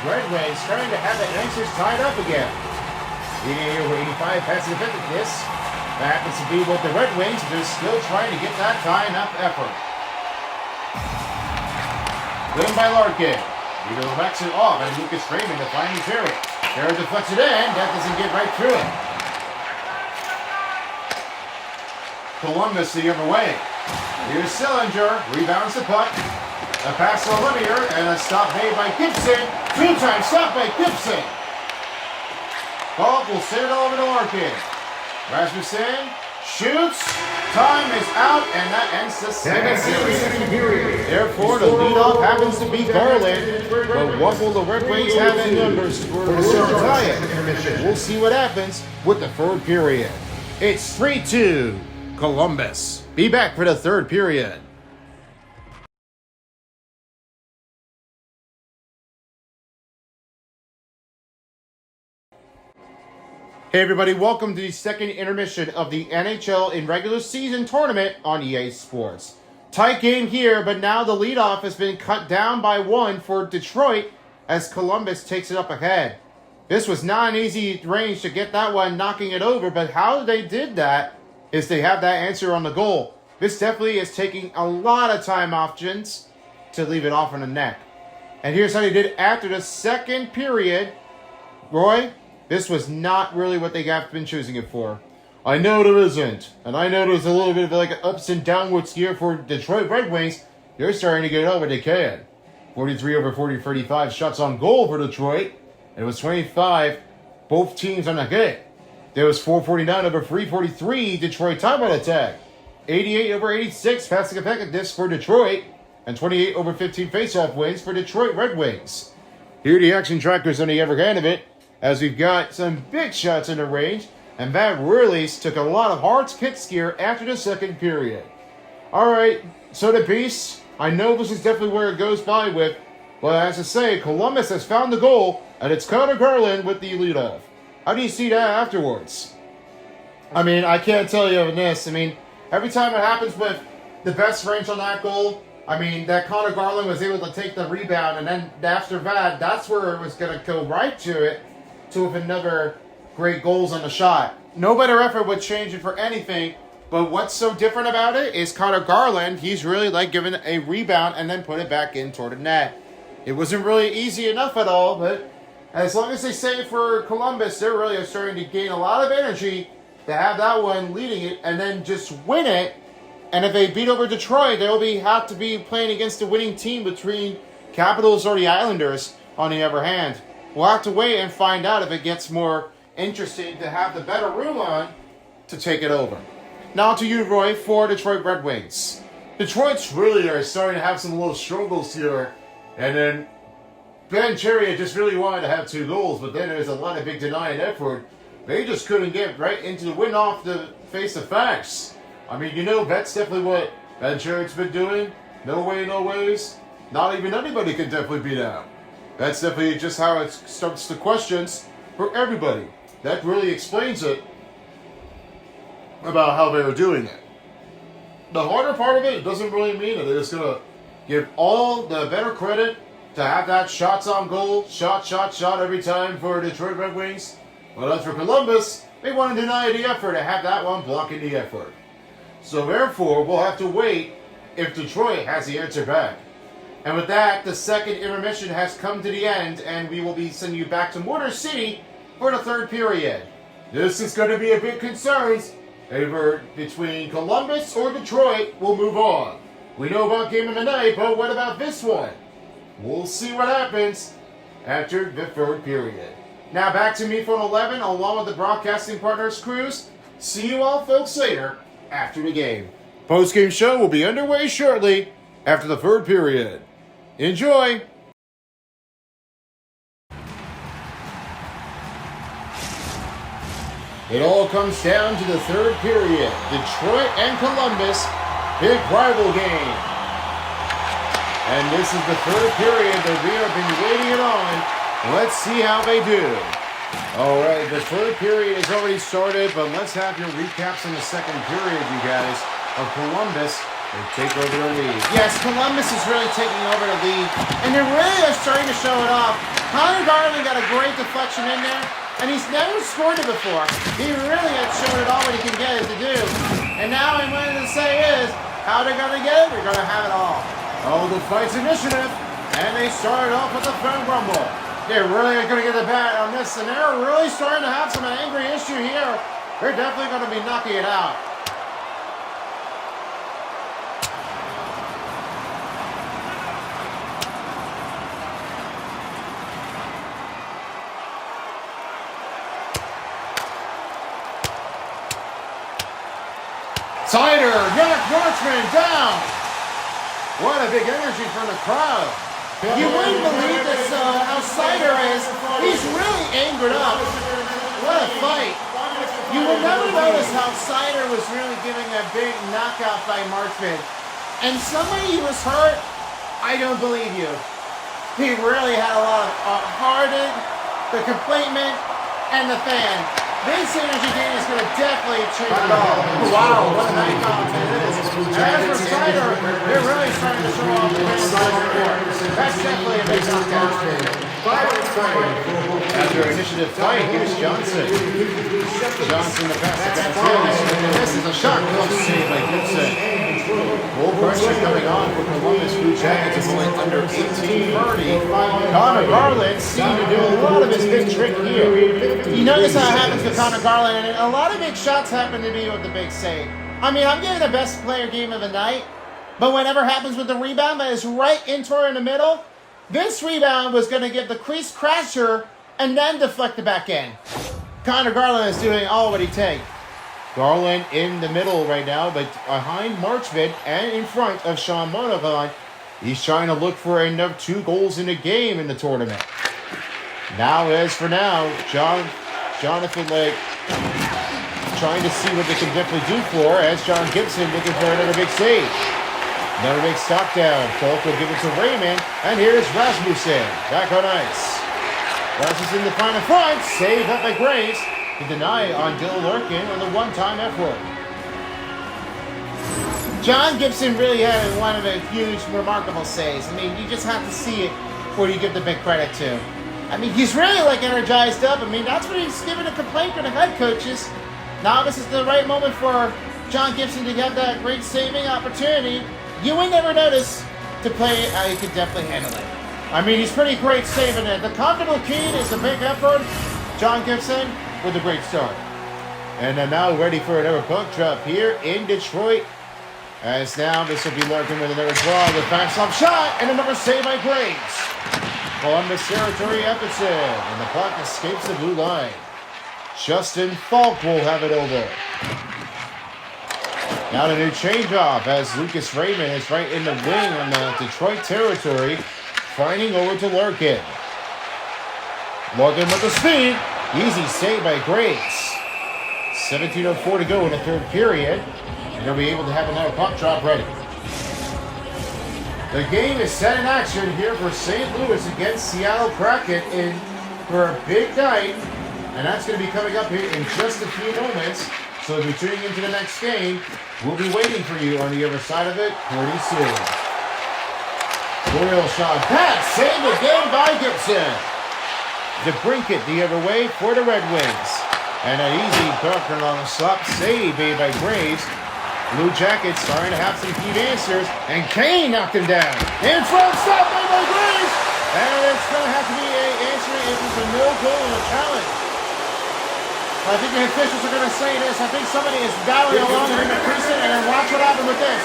Red Wings starting to have the answers tied up again. 88 over 85 passing effectiveness. That happens to be with the Red Wings. They're still trying to get that tying up effort. Win by Larkin. Either backs it off, and Lucas Raymond to finding Terry. Terry deflects it in. That doesn't get right through it. Columbus the other way. Here's Sillinger. Rebounds the puck. A pass to Lemieux, and a stop made by Gibson. Two-time stop by Gibson. Bob will send it over to Larkin. Rasmussen shoots. Time is out, and that ends the second period. Therefore, the leadoff happens to be Garland. But what will the Red Wings have in numbers for the tie it? We'll see what happens with the third period. It's 3-2 Columbus. Be back for the third period. Hey everybody, welcome to the second intermission of the NHL in regular season tournament on EA Sports. Tight game here, but now the leadoff has been cut down by one for Detroit as Columbus takes it up ahead. This was not an easy range to get that one knocking it over, but how they did that is they have that answer on the goal. This definitely is taking a lot of time options to leave it off on the net. And here's how they did it after the second period. Roy? This was not really what they have been choosing it for. I know there isn't. And I know there's a little bit of like an ups and downwards here for Detroit Red Wings. They're starting to get over they can. 43 over 35 shots on goal for Detroit. It was 25, both teams on the hit. There was 449 over 343 Detroit timeout attack. 88 over 86 passing effectiveness for Detroit. And 28 over 15 faceoff wins for Detroit Red Wings. Here are the action trackers on the other hand of it, as we've got some big shots in the range, and that really took a lot of hard hits here after the second period. Alright, so the Beasts, I know this is definitely where it goes by with, but as I say, Columbus has found the goal, and it's Connor Garland with the leadoff. How do you see that afterwards? I mean, I can't tell you on this. I mean, every time it happens with the best range on that goal, I mean, that Connor Garland was able to take the rebound, and then after that, that's where it was going to go right to it, to with another great goals on the shot. No better effort would change it for anything, but what's so different about it is Connor Garland, he's really like giving a rebound and then put it back in toward the net. It wasn't really easy enough at all, but as long as they save for Columbus, they're really starting to gain a lot of energy to have that one leading it and then just win it. And if they beat over Detroit, they'll have to be playing against the winning team between Capitals or the Islanders on the other hand. We'll have to wait and find out if it gets more interesting to have the better room on to take it over. Now to you, Roy, for Detroit Red Wings. Detroit's really are starting to have some little struggles here. And then Ben Chariot just really wanted to have 2 goals, but then there's a lot of big denying effort. They just couldn't get right into the win off the face of facts. I mean, you know, that's definitely what Ben Chariot's been doing. No way, no ways. Not even anybody can definitely beat out. That's definitely just how it starts the questions for everybody. That really explains it about how they were doing it. The harder part of it doesn't really mean that they're just going to give all the better credit to have that shots on goal, shot every time for Detroit Red Wings. But as for Columbus, they want to deny the effort to have that one blocking the effort. So therefore, we'll have to wait if Detroit has the answer back. And with that, the second intermission has come to the end, and we will be sending you back to Motor City for the third period. This is going to be a big concern. Either between Columbus or Detroit will move on. We know about Game of the Night, but what about this one? We'll see what happens after the third period. Now back to me for 11, along with the broadcasting partners crews. See you all folks later after the game. Post-game show will be underway shortly after the third period. Enjoy! It all comes down to the third period. Detroit and Columbus, big rival game. And this is the third period that we have been waiting on. Let's see how they do. All right, the third period has already started, but let's have your recaps in the second period, you guys, of Columbus. They take over the lead. Yes, Columbus is really taking over the lead, and they really are starting to show it off. Connor Garland got a great deflection in there, and he's never scored it before. He really had shown it all what he can get it to do. And now what I'm going to say is, how they're going to get it, they're going to have it all. Oh, the Fight's initiative, and they started off with the phone rumble. They're really going to get the bat on this, and they're really starting to have some angry issue here. They're definitely going to be knocking it out. Sider, Marchman down. What a big energy from the crowd. You wouldn't believe this, how Sider is. He's really angered up. What a fight. You will never notice how Sider was really giving a big knockout by Marchman. And somebody who was hurt, I don't believe you. He really had a lot of Harden, the complaintment, and the fan. This energy game is going to definitely change it all. Wow, what a night it is. As for Sider, they're really starting to show off the wins on the court. That's definitely a big knockout. After initiative fight, here's Johnson. Johnson the pass against him. This is a shot close save by Gibson. Full pressure coming on for Columbus Blue Jackets. It's only under 18:30. Connor Garland seemed to do a lot of his big trick here. You notice how it happens with Connor Garland, and a lot of big shots happen to be with the big save. I mean, I'm giving the best player game of the night, but whatever happens with the rebound that is right into her in the middle, this rebound was going to give the crease crasher and then deflect the back end. Connor Garland is doing all what he takes. Garland in the middle right now, but behind Marchman and in front of Sean Monahan. He's trying to look for another 2 goals in the game in the tournament. Now, as for now, Jonathan Lake trying to see what they can definitely do for as John Gibson looking for another big save. Another big stop down. Falk will give it to Raymond, and here's Rasmussen back on ice. Rasmussen to find the front, saved up by Graves. To deny on Dylan Larkin on the one-time effort. John Gibson really had one of the huge, remarkable saves. I mean, you just have to see it before you give the big credit to. I mean, he's really energized up. I mean, that's what he's giving a complaint to the head coaches. Now this is the right moment for John Gibson to have that great saving opportunity. You would never notice to play it how he could definitely handle it. I mean, he's pretty great saving it. The comfortable Keen is a big effort. John Gibson with a great start. And they're now ready for another puck drop here in Detroit. As now this will be Larkin with another draw. The face-off shot and another save by Graves. Columbus territory Epperson. And the puck escapes the blue line. Justin Falk will have it over. Now the new change-off as Lucas Raymond is right in the wing on the Detroit territory. Finding over to Larkin. Larkin with the speed. Easy save by Graves. 17:04 to go in the third period. And they'll be able to have another puck drop ready. The game is set in action here for St. Louis against Seattle Kraken for a big night. And that's going to be coming up here in just a few moments. So if you're tuning into the next game, we'll be waiting for you on the other side of it pretty soon. Royal shot pass, save again by Gibson. DeBrincat the other way for the Red Wings. And an easy bunker along the slot save made by Graves. Blue Jackets starting to have some key answers. And Kane knocked him down. In front, stop by Graves. And it's going to have to be an answering. It was a no goal and a challenge. I think the officials are going to say this. I think somebody is battling along in the precinct, and then watch what happened with this.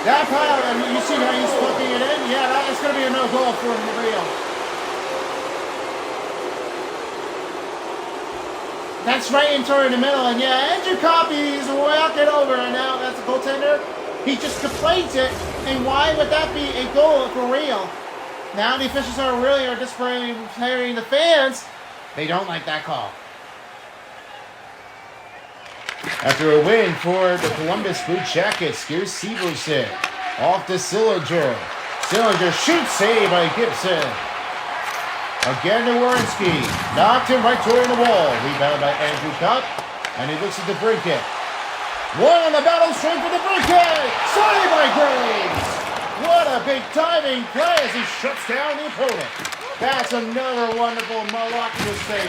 That pile, and you see how he's flipping it in? Yeah, that's going to be a no goal for real. That's right in toward the middle, and yeah, Andrew Coffey's walking over, and now that's a goaltender. He just complains it, and why would that be a goal for real? Now the officials are just hearing the fans. They don't like that call. After a win for the Columbus Blue Jackets, here's Severson off to Sillinger. Sillinger shoots, save by Gibson. Again to Werenski. Knocked him right toward the wall. Rebounded by Andrew Cup. And he looks at DeBrincat. One on the battle string for DeBrincat. Saved by Graves. What a big diving play as he shuts down the opponent. That's another wonderful miraculous save.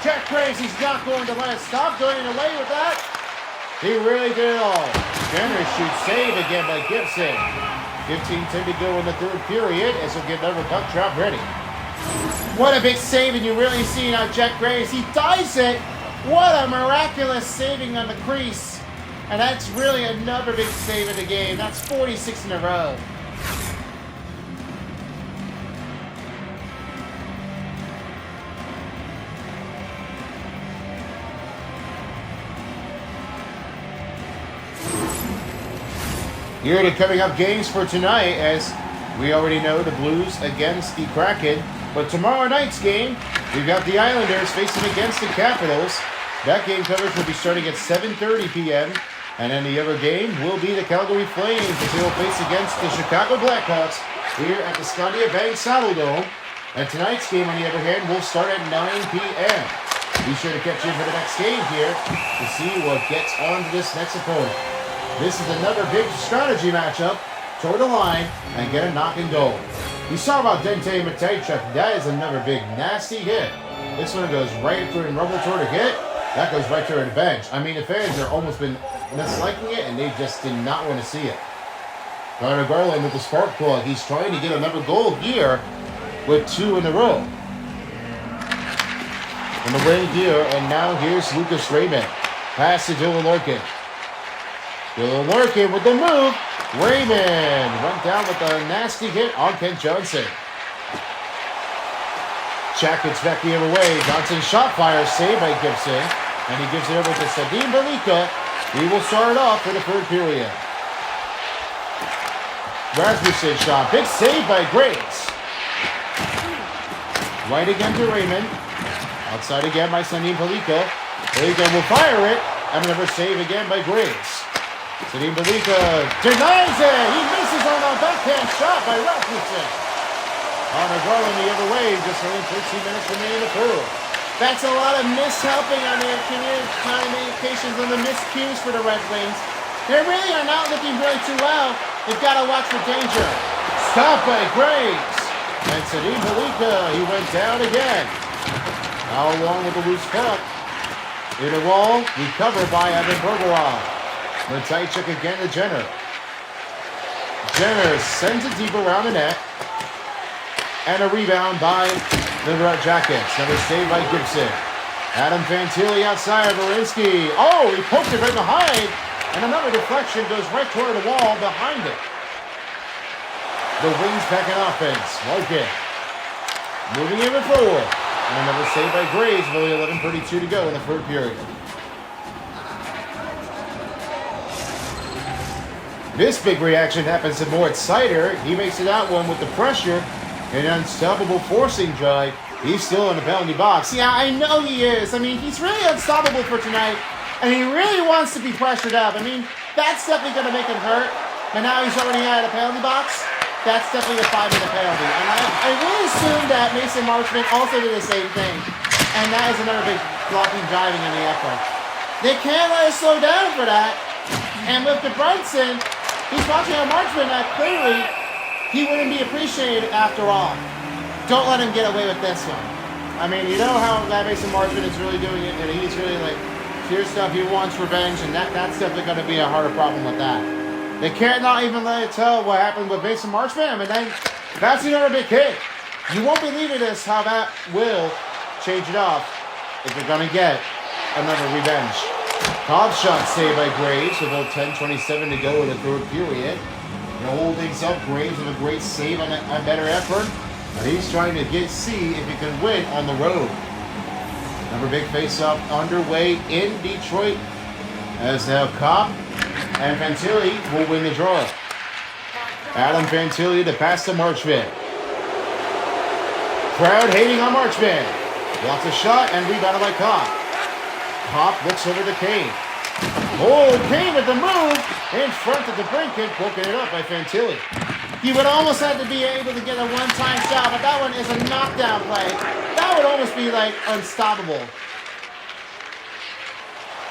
Jack Graves, he's not going to let it stop going away with that. He really did it all. Jenner shoots, save again by Gibson. 15-10 to go in the third period as he'll get another puck drop ready. What a big save, and you really see now Jack Graves. He dives it. What a miraculous saving on the crease. And that's really another big save of the game. That's 46 in a row. Here are the coming up games for tonight, as we already know the Blues against the Kraken. But tomorrow night's game, we've got the Islanders facing against the Capitals. That game coverage will be starting at 7:30 p.m. And then the other game will be the Calgary Flames as they will face against the Chicago Blackhawks here at the Scotiabank Saddledome. And tonight's game, on the other hand, will start at 9 p.m. Be sure to catch in for the next game here to see what gets on to this next opponent. This is another big strategy matchup. Toward the line and get a knock and goal. We saw about Dente Matejchuk. That is another big nasty hit. This one goes right through and rubble toward a hit. That goes right toward the bench. I mean, the fans are almost been misliking it, and they just did not want to see it. Connor Garland with the spark plug. He's trying to get another goal here with 2 in a row. On the wing here, and now here's Lucas Raymond. Pass to Dylan Larkin. Dylan Larkin with the move. Raymond went down with a nasty hit on Kent Johnson. Jackets back the other way. Johnson shot fire, saved by Gibson. And he gives it over to Sadim Velika. He will start off for the third period. Rasmussen shot. Big save by Graves. Right again to Raymond. Outside again by Sadim Velika. Velika will fire it. And another save again by Graves. Sadim Velika denies it. He misses on a backhand shot by Rasmussen. Connor Garland the other way. Just only 13 minutes remaining in the third. That's a lot of mishelping on their communications and the miscues for the Red Wings. They really are not looking really too well. They've got to watch for danger. Stopped by Graves. And Sadim Velika, he went down again. Now along with the loose puck. In a wall, recovered by Evan Bergerov. Matejchuk again to Jenner. Jenner sends it deep around the net. And a rebound by the Red Jackets. That was saved by Gibson. Adam Fantilli outside of Werenski. Oh, he poked it right behind. And another deflection goes right toward the wall behind it. The Wings back in offense. Larkin moving even forward. And another save by Graves. Really 11:32 to go in the third period. This big reaction happens to Moritz Seider. He makes it out one with the pressure. An unstoppable forcing drive. He's still in the penalty box. Yeah, I know he is. I mean, he's really unstoppable for tonight. And he really wants to be pressured up. I mean, that's definitely going to make him hurt. And now he's already out of the penalty box. That's definitely a 5-minute penalty. And I really assume that Mason Marchment also did the same thing. And that is another big blocking driving in the effort. They can't let us slow down for that. And with the Brunson, he's watching on Marchment that clearly he wouldn't be appreciated after all. Don't let him get away with this one. I mean, you know how that Mason Marchman is really doing it, and he's really like, here's stuff he wants revenge, and that's definitely going to be a harder problem with that. They can't not even let it tell what happened with Mason Marchman, and then that's another big hit. You won't believe it is how that will change it off if you're going to get another revenge. Cobb shot saved by Graves with about 10:27 to go in the third period. To hold things up, Graves with a great save on a better effort. But he's trying to see if he can win on the road. Another big face-off underway in Detroit as now Cobb and Fantilli will win the draw. Adam Fantilli to pass to Marchman. Crowd hating on Marchman. Blocks a shot and rebounded by Cobb. Cobb looks over to Kane. Oh, Kane with the move in front of the brinket, poking it up by Fantilli. He would almost have to be able to get a one-time shot, but that one is a knockdown play. That would almost be like unstoppable.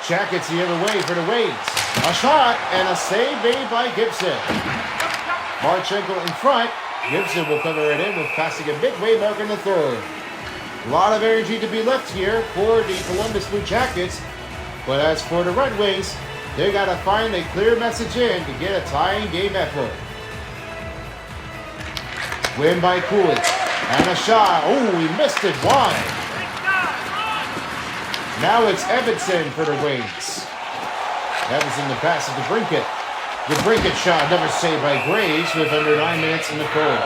Jackets the other way for the Wades. A shot and a save made by Gibson. Marchenko in front. Gibson will cover it in with passing a midway mark in the third. A lot of energy to be left here for the Columbus Blue Jackets. But as for the Red Wings, they got to find a clear message in to get a tying game effort. Win by Cooley. And a shot. Oh, he missed it wide. Now it's Edmondson for the Wings. Edmondson the pass at the Brinket. The Brinket shot, never saved by Graves with under 9 minutes in the third.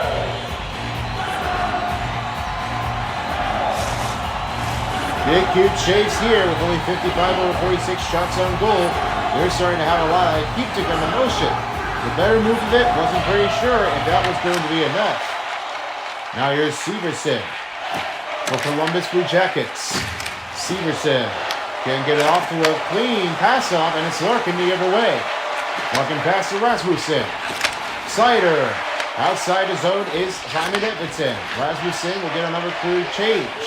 Big cute chase here with only 55 over 46 shots on goal. They're starting to have a lot of keep to the motion. The better move of it, wasn't pretty sure if that was going to be enough. Now here's Severson for Columbus Blue Jackets. Severson can get it off to a clean pass off, and it's Larkin the other way. Larkin pass to Rasmussen. Sider outside the zone is Simon Edmondson. Rasmussen will get another clear change.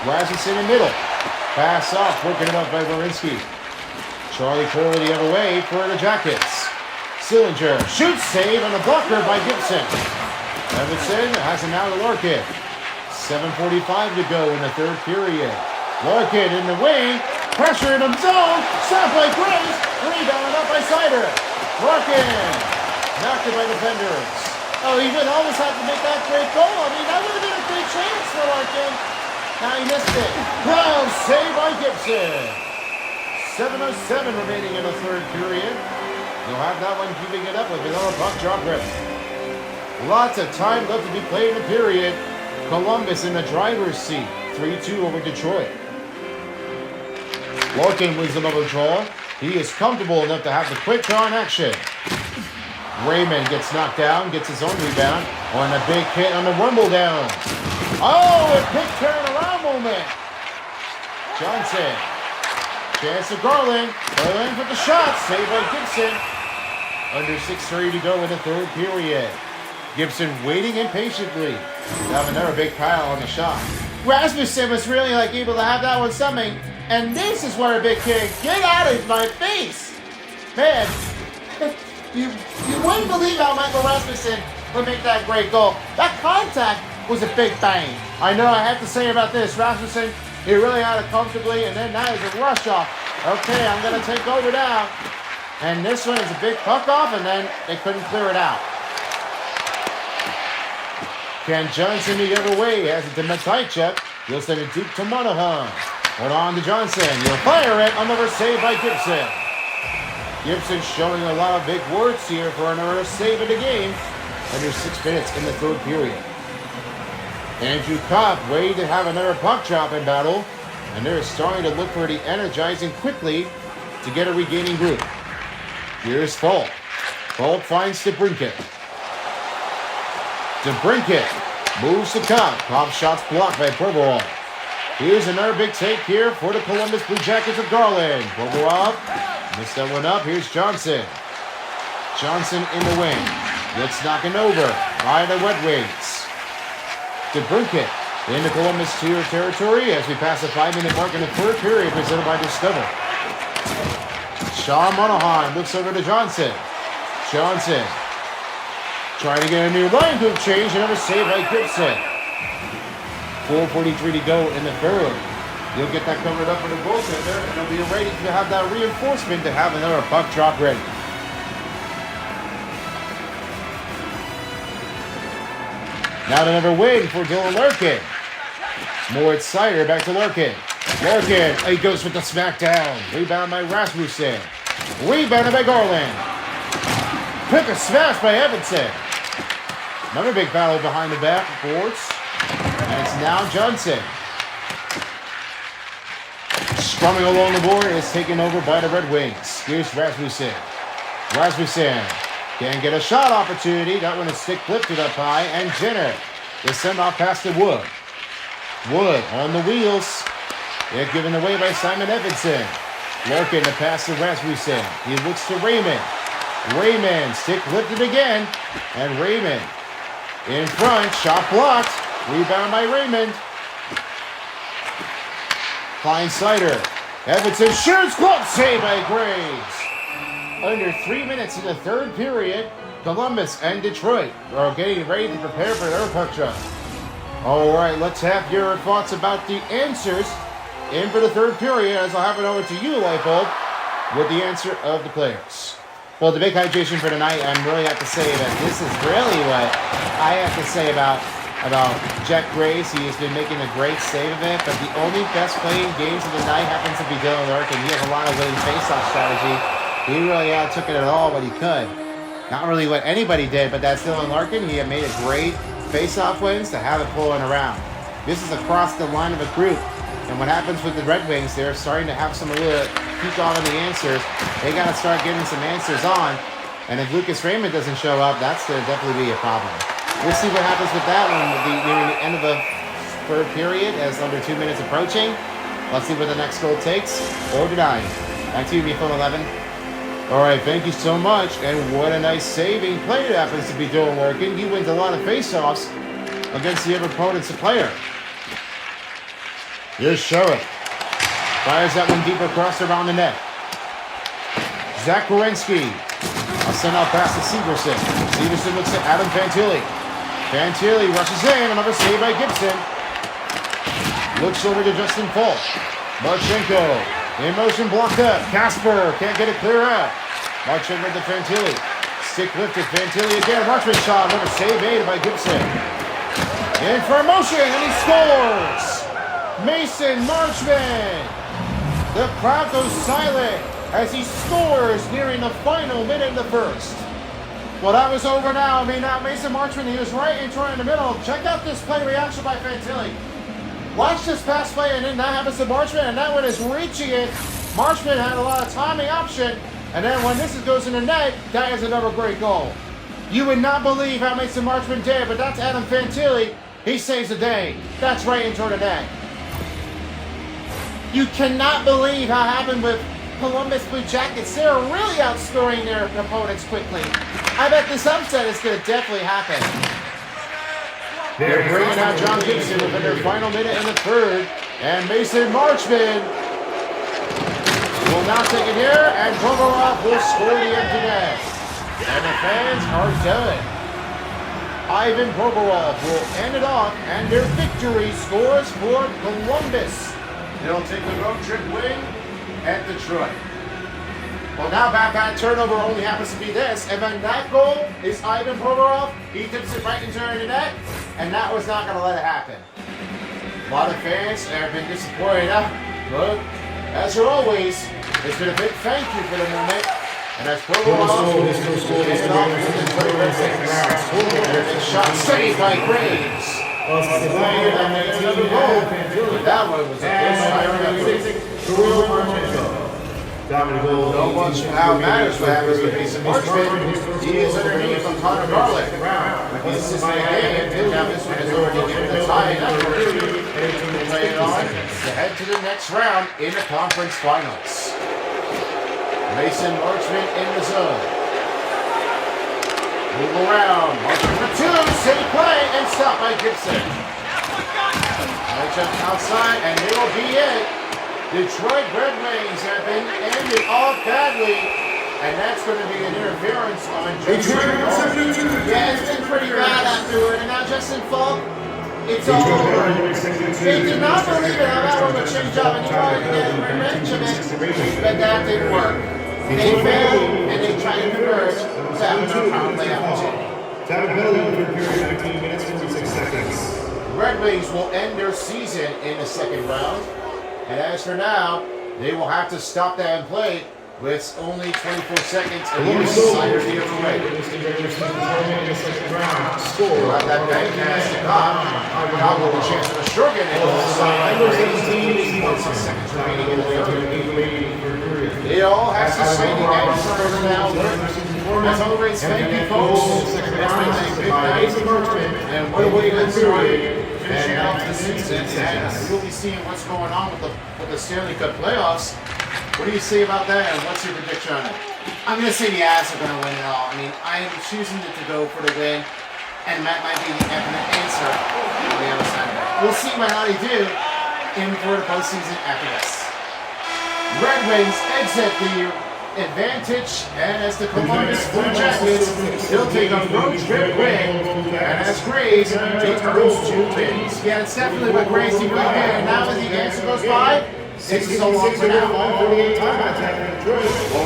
Rasmussen in middle. Pass off, working it up by Werenski. Charlie Cole the other way for the Jackets. Sillinger shoots, save, and a blocker by Gibson. Edmondson has it now to Larkin. 7:45 to go in the third period. Larkin in the wing, pressure in the zone, stopped by Graves, rebounded up by Sider. Larkin knocked it by defenders. Oh, he would almost have to make that great goal. I mean, that would have been a great chance for Larkin. Now he missed it. Well, saved by Gibson. 7:07 remaining in the third period. You'll have that one keeping it up with another puck drop rip. Lots of time left to be played in the period. Columbus in the driver's seat. 3-2 over Detroit. Larkin wins another draw. He is comfortable enough to have the quick draw in action. Raymond gets knocked down, gets his own rebound on a big hit on the rumble down. Oh, a quick turnaround moment. Johnson. Chance to Garland. Garland with the shot. Saved by Gibson. Under 6:30 to go in the third period. Gibson waiting impatiently to have another big pile on the shot. Rasmussen was really like able to have that one something. And this is where a big kid, get out of my face. Man, you wouldn't believe how Michael Rasmussen would make that great goal. That contact was a big bang. I know I have to say about this. Rasmussen, he really had it comfortably, and then that is a rush off. Okay, I'm going to take over now. And this one is a big puck off, and then they couldn't clear it out. Ken Johnson the other way has it to Matejchuk. He'll send it deep to Monahan. Hold on to Johnson. He'll fire it. Another save by Gibson. Gibson showing a lot of big words here for another save of the game. Under 6 minutes in the third period. Andrew Cobb ready to have another puck drop in battle. And they're starting to look for the energizing quickly to get a regaining group. Here's Falk. Falk finds DeBrincat. DeBrincat moves to Cobb. Cobb shots blocked by Provorov. Here's another big take here for the Columbus Blue Jackets of Garland. Provorov missed that one up. Here's Johnson. Johnson in the wing. Gets knocking over by the Red Wings. DeBrincat in the Columbus territory as we pass the 5-minute mark in the third period presented by Discover. Sean Monahan looks over to Johnson. Johnson trying to get a new line group change, another save by Gibson. 4:43 to go in the third. You'll get that covered up with a goaltender, and it'll be ready to have that reinforcement to have another puck drop ready. Now to number win for Dylan Larkin. Moritz Sider back to Larkin. Larkin, he goes with the smackdown. Rebound by Rasmussen. Rebounded by Garland. Quick a smash by Evanson. Another big battle behind the back boards. And it's now Johnson. Strumming along the board is taken over by the Red Wings. Here's Rasmussen. Rasmussen can't get a shot opportunity. That one is stick lifted up high. And Jenner is sent off past the Wood. Wood on the wheels. They're given away by Simon Evanson. Larkin to pass to Rasmussen. He looks to Raymond. Raymond stick lifted again. And Raymond in front. Shot blocked. Rebound by Raymond. Klein Sider. Evanson shoots. Glove save by Graves. Under 3 minutes in the third period, Columbus and Detroit are getting ready to prepare for their puck drop. All right, let's have your thoughts about the answers in for the third period, as I'll have it over to you, Lightbulb, with the answer of the players. Well, the big hydration for tonight, I'm really have to say that this is really what I have to say about Jack Graves. He has been making a great save of it, but the only best playing games of the night happens to be Dylan Larkin. He has a lot of winning faceoff strategy. He really took it at all what he could. Not really what anybody did, but that's Dylan Larkin. He had made a great face-off wins to have it pulling around. This is across the line of a group. And what happens with the Red Wings, they're starting to have some a little peek on the answers. They got to start getting some answers on. And if Lucas Raymond doesn't show up, that's going to definitely be a problem. We'll see what happens with that one nearing the end of the third period as under 2 minutes approaching. Let's see what the next goal takes or denied. Back to you, Phone 11. All right, thank you so much. And what a nice saving play it happens to be Dylan Larkin. He wins a lot of faceoffs against the other opponent's player. Here's Sherritt. Fires that one deep across around the net. Zach Werenski. I'll send out pass to Severson. Severson looks at Adam Fantilli. Fantilli rushes in. Another save by Gibson. Looks over to Justin Falk. Marchenko. In motion, blocked up. Casper can't get it clear out. Marchenko to Fantilli. Stick lifted. Fantilli again. Marchman shot. Another save made by Gibson. In for a motion, and he scores! Mason Marchman. The crowd goes silent as he scores nearing the final minute in the first. Well, that was over now. I mean, now Mason Marchman, he was right in the middle. Check out this play reaction by Fantilli. Watch this pass play, and then that happens to Marchman, and that one is reaching it. Marchman had a lot of timing option, and then when this goes in the net, that is another great goal. You would not believe how Mason Marchman did, but that's Adam Fantilli. He saves the day. That's right into the net. You cannot believe how it happened with Columbus Blue Jackets. They're really outscoring their opponents quickly. I bet this upset is going to definitely happen. They're bringing out John Gibson within their final minute in the third. And Mason Marchman will now take it here. And Provorov will score the empty net. And the fans are done. Ivan Provorov will end it off. And their victory scores for Columbus. They'll take the road trip win at Detroit. Well, now back turnover only happens to be this. And then that goal is Ivan Provorov. He tips it right into the net. And that was not going to let it happen. A lot of fans have been disappointed. But as always, it's been a big thank you for the moment. And as Provorov is it off to the 26th. Shot saved by Graves. Another goal. That one was a good shot. No much how it matters what happens with Mason Marchman. He is underneath from Connor Garlick. With the assist in the game, and now this one is already given the tie. And that's to play it on to head to the next round in the conference finals. Mason Marchman in the zone. Move around. Marchman for two. Safe play and stopped by Gibson. Matchup outside, and it will be it. Detroit Red Wings have been ended off badly, and that's going to be an interference on Justin Falk. Yeah, it's been pretty bad afterward, and now Justin Falk It's all over. They did not believe in how that one would change up, and he wanted to get revenge of it, but that didn't work. They failed, and they tried to convert to have another power play opportunity. Time penalty for period 19 minutes 46 seconds. Red Wings will end their season in the second round, and as for now, they will have to stop that play with only 24 seconds and use cider the other way. Let that bank pass to Cobb. Cobb with a chance of a short game. Seconds remaining in the third. They all have to say the end for now. As always, thank you folks. It's been a big night. And what a way to start finishing off the season. And we'll be seeing what's going on with the Stanley Cup playoffs. What do you say about that, and what's your prediction on it? I'm going to say the Avs are going to win it all. I mean, I am choosing to go for the win, and that might be the definite answer on the other side of it. We'll see how they do in for the postseason after this. Red Wings exit the advantage, and as the Columbus Blue Jackets, they'll take a road trip win, and as Graves, they cruise to wins. Yeah, it's definitely what Graves did right here, and now as the answer goes by, it's so long for now. Well,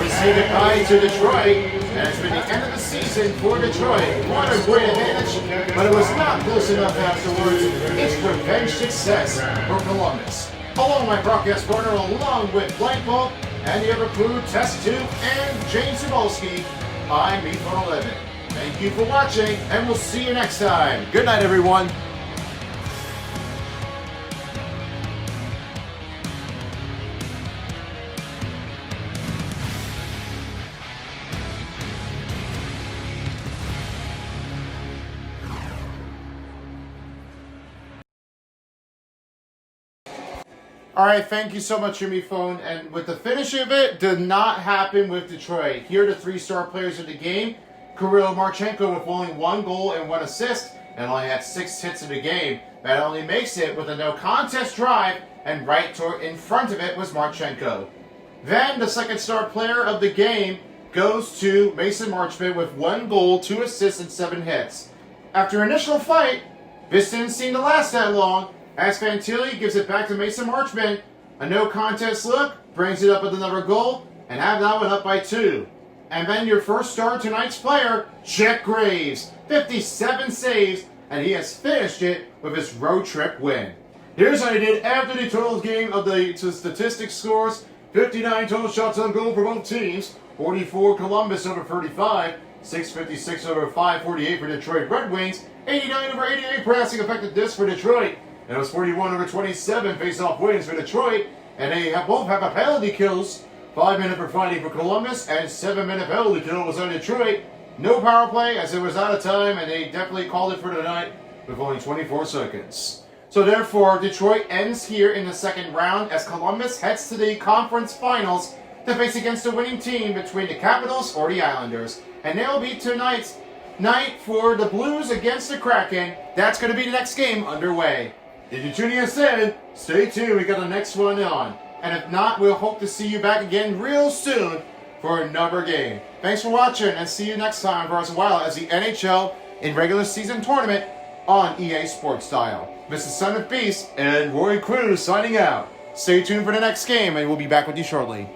we say goodbye to Detroit, and it's been the end of the season for Detroit. What a great advantage, but it was not close enough afterwards. It's revenge success for Columbus. Along my broadcast partner, along with Blank Bolt and the other crew, Test Tube and James Cebulski, I'm Meatball11. Thank you for watching, and we'll see you next time. Good night, everyone. All right, thank you so much, Jimmy Phone. And with the finish of it, did not happen with Detroit. Here are the three-star players of the game. Kirill Marchenko with only 1 goal and 1 assist, and only had 6 hits in the game. That only makes it with a no-contest drive, and right in front of it was Marchenko. Then the second-star player of the game goes to Mason Marchment with 1 goal, 2 assists, and 7 hits. After initial fight, this didn't seem to last that long, as Fantilli gives it back to Mason Marchment. A no-contest look, brings it up with another goal, and have that one up by 2. And then your first star tonight's player, Jack Graves. 57 saves, and he has finished it with his road trip win. Here's how he did after the total game of the statistics scores. 59 total shots on goal for both teams. 44 Columbus over 35. 656 over 548 for Detroit Red Wings. 89 over 88 passing effectiveness for Detroit. And it was 41 over 27 face-off wins for Detroit. And they both have a penalty kills. 5-minute for fighting for Columbus, and 7-minute penalty kill was on Detroit. No power play, as it was out of time, and they definitely called it for tonight with only 24 seconds. So therefore, Detroit ends here in the second round as Columbus heads to the conference finals to face against the winning team between the Capitals or the Islanders. And they'll be tonight's night for the Blues against the Kraken. That's going to be the next game underway. If you're tuning us in, stay tuned. We got the next one on. And if not, we'll hope to see you back again real soon for another game. Thanks for watching, and see you next time for as well as the NHL in regular season tournament on EA Sports Style. This is Son of Beast and Roy Cruz signing out. Stay tuned for the next game, and we'll be back with you shortly.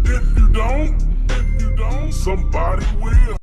If you don't, somebody will.